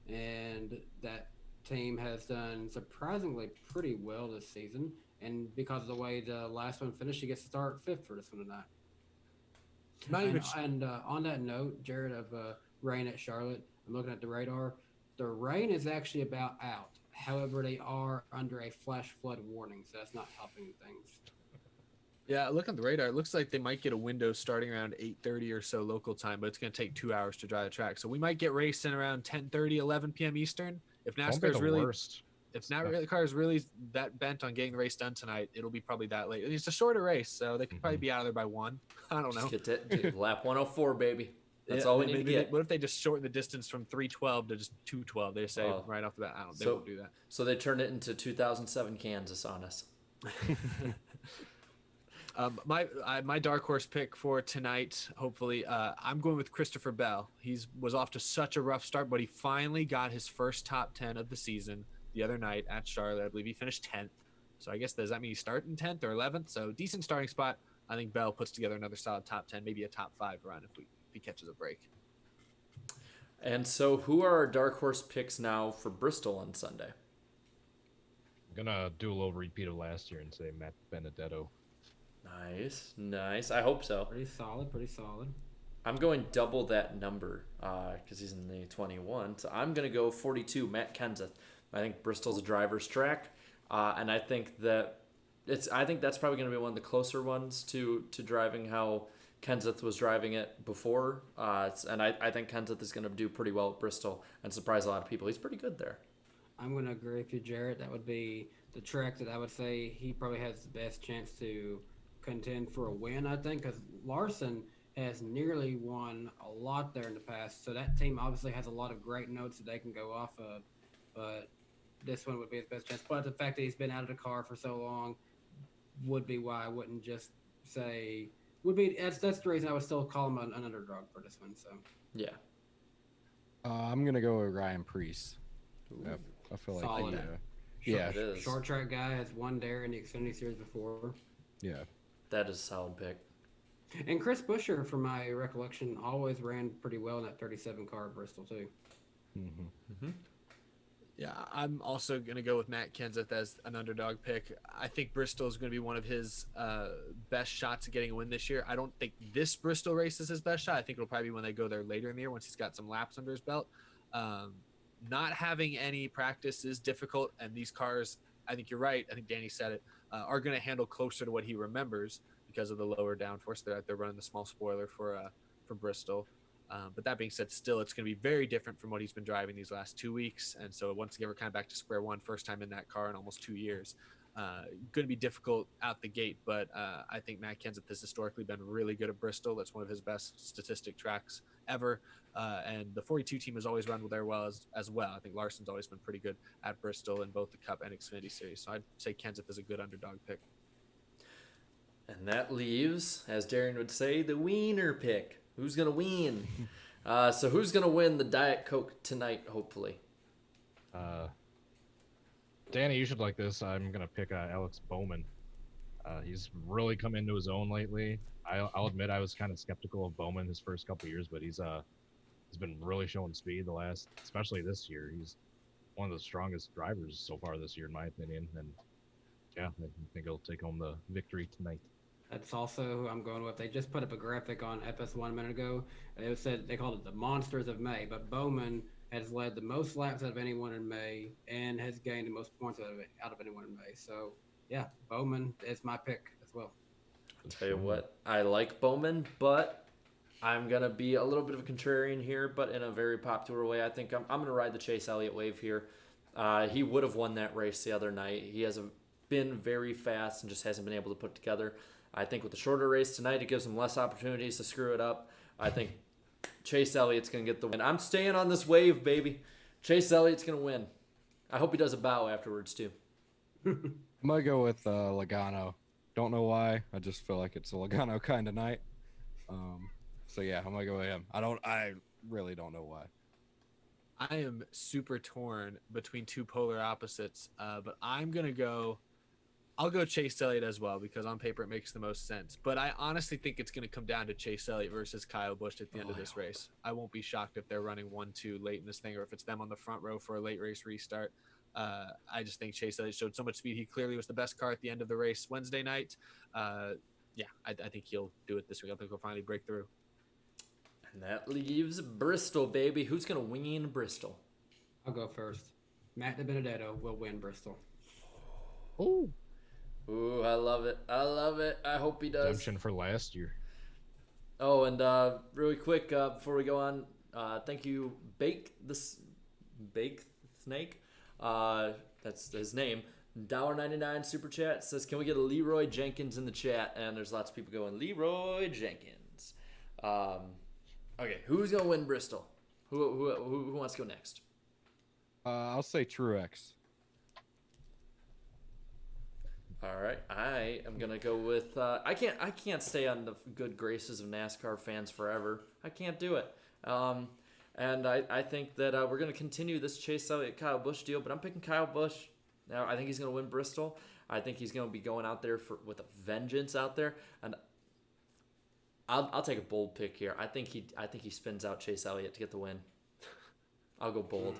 and that team has done surprisingly pretty well this season. And because of the way the last one finished, he gets to start 5th for this one tonight. And on that note, Jared, of rain at Charlotte, I'm looking at the radar. The rain is actually about out. However, they are under a flash flood warning, so that's not helping things. Yeah, look at the radar. It looks like they might get a window starting around 8:30 or so local time, but it's going to take 2 hours to dry the track. So we might get racing around 10:30, 11 p.m. Eastern. If NASCAR is really worst. If NASCAR is really that bent on getting the race done tonight, it'll be probably that late. It's a shorter race, so they could probably be out of there by 1. I don't know. Just get lap 104, baby. That's all we need to get. What if they just shorten the distance from 3:12 to just 2:12? They say right off the bat. They won't do that. So they turned it into 2007 Kansas on us. My dark horse pick for tonight, hopefully, I'm going with Christopher Bell. Was off to such a rough start, but he finally got his first top 10 of the season the other night at Charlotte. I believe he finished 10th. So I guess, does that mean he's starting 10th or 11th? So decent starting spot. I think Bell puts together another solid top 10, maybe a top 5 run if he catches a break. And so who are our dark horse picks now for Bristol on Sunday? I'm going to do a little repeat of last year and say Matt Benedetto. Nice. I hope so. Pretty solid. I'm going double that number because he's in the 21. So I'm going to go 42, Matt Kenseth. I think Bristol's a driver's track, and I think that's probably going to be one of the closer ones to driving how Kenseth was driving it before. And I think Kenseth is going to do pretty well at Bristol and surprise a lot of people. He's pretty good there. I'm going to agree with you, Jarrett. That would be the track that I would say he probably has the best chance to contend for a win, I think, because Larson has nearly won a lot there in the past. So that team obviously has a lot of great notes that they can go off of, but this one would be his best chance. But the fact that he's been out of the car for so long would be why I wouldn't just say that's the reason I would still call him an underdog for this one. So yeah, I'm gonna go with Ryan Preece. I feel like solid. Yeah, it is. Short track guy has won there in the Xfinity Series before. Yeah, that is a solid pick. And Chris Buescher, from my recollection, always ran pretty well in that 37 car at Bristol too. Yeah, I'm also going to go with Matt Kenseth as an underdog pick. I think Bristol is going to be one of his best shots at getting a win this year. I don't think this Bristol race is his best shot. I think it'll probably be when they go there later in the year once he's got some laps under his belt. Not having any practice is difficult, and these cars, I think you're right, I think Danny said it, are going to handle closer to what he remembers because of the lower downforce. They're running the small spoiler for Bristol. But that being said, still, it's going to be very different from what he's been driving these last 2 weeks. And so once again, we're kind of back to square one, first time in that car in almost 2 years. Going to be difficult out the gate, but I think Matt Kenseth has historically been really good at Bristol. That's one of his best statistic tracks ever. And the 42 team has always run there well as well. I think Larson's always been pretty good at Bristol in both the Cup and Xfinity Series. So I'd say Kenseth is a good underdog pick. And that leaves, as Darren would say, the wiener pick. Who's going to win? So who's going to win the Diet Coke tonight, hopefully? Danny, you should like this. I'm going to pick Alex Bowman. He's really come into his own lately. I'll admit I was kind of skeptical of Bowman his first couple years, but he's been really showing speed especially this year. He's one of the strongest drivers so far this year, in my opinion. And yeah, I think he'll take home the victory tonight. That's also who I'm going with. They just put up a graphic on FS1 a minute ago. It said they called it the Monsters of May, but Bowman has led the most laps out of anyone in May and has gained the most points out of anyone in May. So, yeah, Bowman is my pick as well. I'll tell you what, I like Bowman, but I'm going to be a little bit of a contrarian here, but in a very popular way. I think I'm going to ride the Chase Elliott wave here. He would have won that race the other night. He hasn't been very fast and just hasn't been able to put together. I think with the shorter race tonight, it gives him less opportunities to screw it up. I think Chase Elliott's going to get the win. I'm staying on this wave, baby. Chase Elliott's going to win. I hope he does a bow afterwards, too. I'm going to go with Logano. Don't know why. I just feel like it's a Logano kind of night. So, yeah, I'm going to go with him. I really don't know why. I am super torn between two polar opposites, but I'm going to go... I'll go Chase Elliott as well because on paper it makes the most sense. But I honestly think it's going to come down to Chase Elliott versus Kyle Busch at the end of this race. I won't be shocked if they're running 1-2 late in this thing or if it's them on the front row for a late race restart. I just think Chase Elliott showed so much speed. He clearly was the best car at the end of the race Wednesday night. I think he'll do it this week. I think he'll finally break through. And that leaves Bristol, baby. Who's going to win Bristol? I'll go first. Matt DiBenedetto will win Bristol. Ooh, I love it. I love it. I hope he does. Redemption for last year. Oh, and really quick before we go on, thank you, Bake Snake. That's his name. $1.99 super chat says, "Can we get a Leroy Jenkins in the chat?" And there's lots of people going Leroy Jenkins. Okay, who's gonna win Bristol? Who wants to go next? I'll say Truex. All right, I am gonna go with. I can't stay on the good graces of NASCAR fans forever. I can't do it. And I think that we're gonna continue this Chase Elliott Kyle Busch deal, but I'm picking Kyle Busch. Now I think he's gonna win Bristol. I think he's gonna be going out there with a vengeance out there, and I'll take a bold pick here. I think he spins out Chase Elliott to get the win. I'll go bold.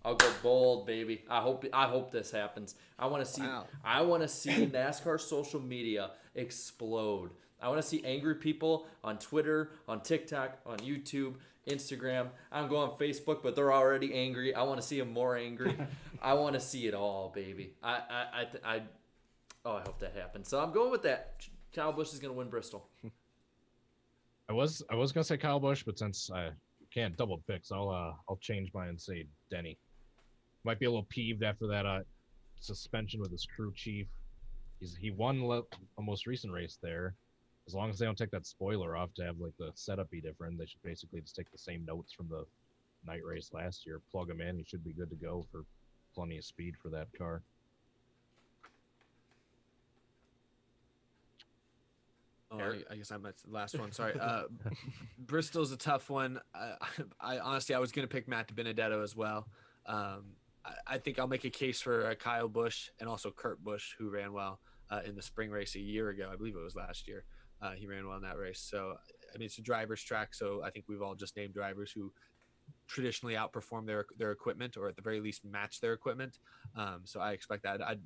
I'll go bold, baby. I hope this happens. I want to see. Wow. I want to see NASCAR social media explode. I want to see angry people on Twitter, on TikTok, on YouTube, Instagram. I don't go on Facebook, but they're already angry. I want to see them more angry. I want to see it all, baby. I hope that happens. So I'm going with that. Kyle Busch is going to win Bristol. I was gonna say Kyle Busch, but since I can't double pick, so I'll change mine and say Denny. Might be a little peeved after that suspension with his crew chief. He won the most recent race there. As long as they don't take that spoiler off to have like the setup be different, they should basically just take the same notes from the night race last year, plug him in. He should be good to go for plenty of speed for that car. Oh, I guess I'm at the last one. Sorry. Bristol's a tough one. I honestly, I was going to pick Matt DiBenedetto as well. I think I'll make a case for Kyle Busch and also Kurt Busch, who ran well in the spring race a year ago. I believe it was last year. He ran well in that race. So, I mean, it's a driver's track. So I think we've all just named drivers who traditionally outperform their equipment, or at the very least match their equipment. So I expect that. I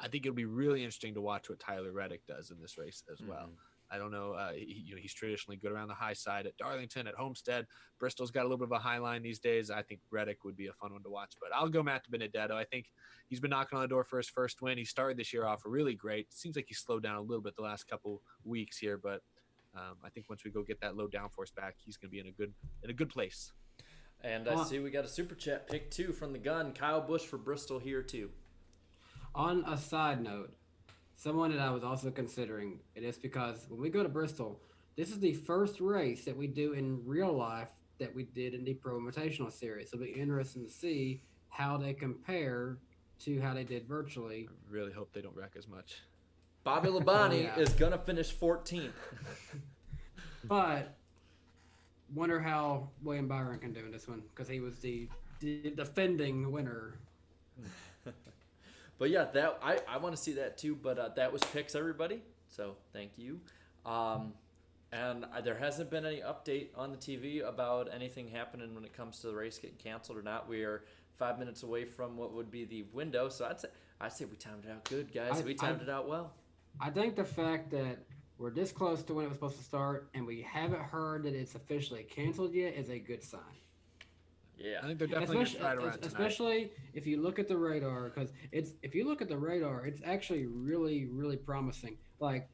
think it'll be really interesting to watch what Tyler Reddick does in this race as well. I don't know. He's traditionally good around the high side at Darlington, at Homestead. Bristol's got a little bit of a high line these days. I think Reddick would be a fun one to watch. But I'll go Matt Benedetto. I think he's been knocking on the door for his first win. He started this year off really great. Seems like he slowed down a little bit the last couple weeks here, but I think once we go get that low downforce back, he's going to be in a good place. And I see we got a super chat pick too from the gun. Kyle Busch for Bristol here too. On a side note, someone that I was also considering, it is because when we go to Bristol, this is the first race that we do in real life that we did in the Pro Invitational Series. So it'll be interesting to see how they compare to how they did virtually. I really hope they don't wreck as much. Bobby Labonte is going to finish 14th. But wonder how William Byron can do in this one, because he was the defending winner. But yeah, that I want to see that too. But that was picks, everybody. So thank you. And there hasn't been any update on the TV about anything happening when it comes to the race getting canceled or not. We are 5 minutes away from what would be the window. So I'd say we timed it out good, guys. We timed it out well. I think the fact that we're this close to when it was supposed to start and we haven't heard that it's officially canceled yet is a good sign. Yeah, I think they're definitely going to try to run tonight. Especially if you look at the radar, because if you look at the radar, it's actually really, really promising. Like,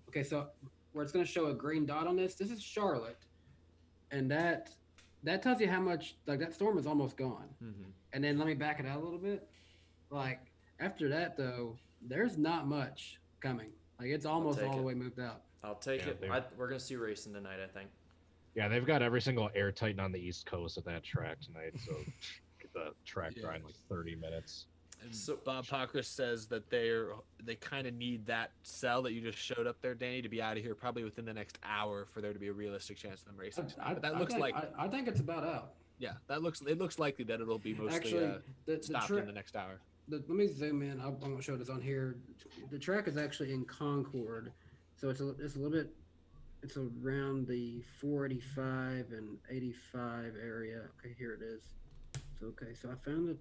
okay, so where it's going to show a green dot on this is Charlotte, and that tells you how much, like, that storm is almost gone. Mm-hmm. And then let me back it out a little bit. Like, after that though, there's not much coming. Like, it's almost all the way moved out. I'll take it. We're going to see racing tonight, I think. Yeah, they've got every single air tighten on the East Coast at that track tonight, so get the track dry in like 30 minutes. And so Bob Pockris says that they kind of need that cell that you just showed up there, Danny, to be out of here probably within the next hour for there to be a realistic chance of them racing tonight. But that looks like I think it's about out. Yeah, it looks likely that it'll be mostly actually, stopped in the next hour. Let me zoom in. I won't show this on here. The track is actually in Concord, so it's a little bit. It's around the 485 and 85 area. Okay, here it is. So so I found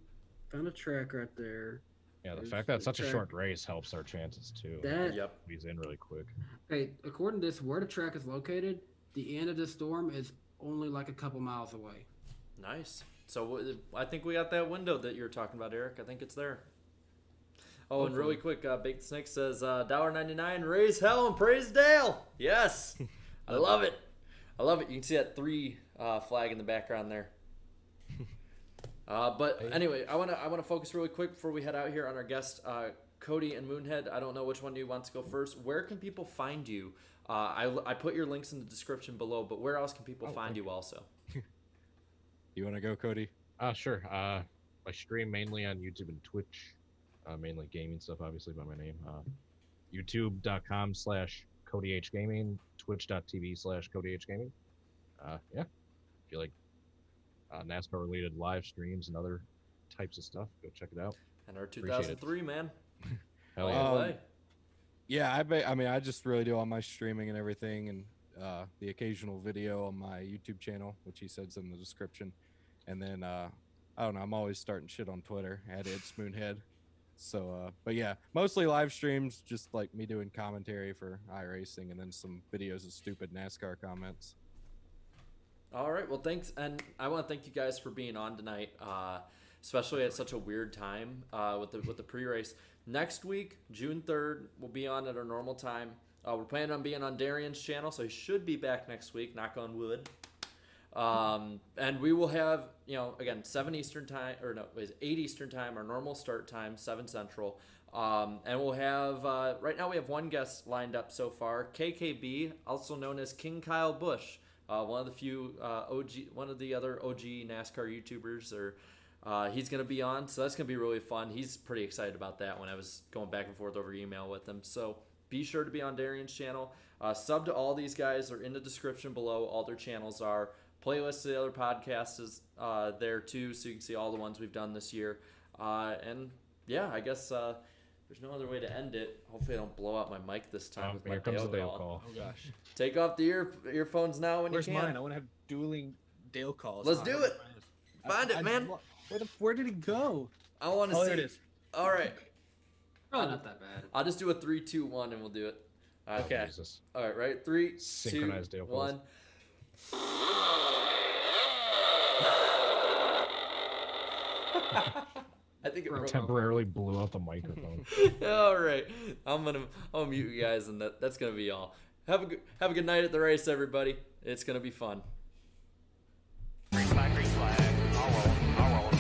a track right there. Yeah, the fact that it's such a short race helps our chances too. Yep. He's in really quick. Okay, according to this, where the track is located, the end of the storm is only like a couple miles away. Nice. So I think we got that window that you're talking about, Eric. I think it's there. Oh, and really quick, Baked Snake says, $1.99, raise hell and praise Dale. Yes. I love it. I love it. You can see that 3 flag in the background there. But anyway, I wanna focus really quick before we head out here on our guest, Cody and Moonhead. I don't know which one of you wants to go first. Where can people find you? I put your links in the description below, but where else can people find you also? You want to go, Cody? Sure. I stream mainly on YouTube and Twitch. Mainly gaming stuff, obviously, by my name. YouTube.com/CodyHGaming, Twitch.tv/CodyHGaming. Yeah. If you like NASCAR-related live streams and other types of stuff, go check it out. And our 2003, man. Hell yeah. Yeah, I just really do all my streaming and everything, and the occasional video on my YouTube channel, which he says in the description. And then, I don't know, I'm always starting shit on Twitter at It's Moonhead. So, but yeah, mostly live streams, just like me doing commentary for iRacing, and then some videos of stupid NASCAR comments. All right, well, thanks, and I want to thank you guys for being on tonight, especially at such a weird time with the pre-race. Next week, June 3rd, we'll be on at our normal time. We're planning on being on Darian's channel, so he should be back next week, knock on wood. And we will have, again, 7 Eastern time, or no, it was 8 Eastern time, our normal start time, 7 Central. And we'll have, right now we have one guest lined up so far, KKB, also known as King Kyle Busch, one of the few one of the other OG NASCAR YouTubers, he's going to be on, so that's going to be really fun. He's pretty excited about that when I was going back and forth over email with him. So be sure to be on Darian's channel. Sub to all these guys. They're in the description below. All their channels are. Playlist of the other podcasts is there too, so you can see all the ones we've done this year. And yeah, I guess there's no other way to end it. Hopefully I don't blow out my mic this time with my Here comes the Dale call. call. Oh gosh. Take off the earphones now when Where's you can. mine? I want to have dueling Dale calls. Let's do it. Find it, man. Where did he go? I want to Oh, see. there it is. All right. Probably not that bad. I'll just do a 3, 2, 1, and we'll do it. All right. Okay. Jesus. All right. Right. 3, 2, Synchronized deal, 1. I think it broke. Temporarily blew out the microphone. All right. I'll mute you guys, and that's gonna be all. Have a good night at the race, everybody. It's gonna be fun. Green flag, green flag. I'll roll.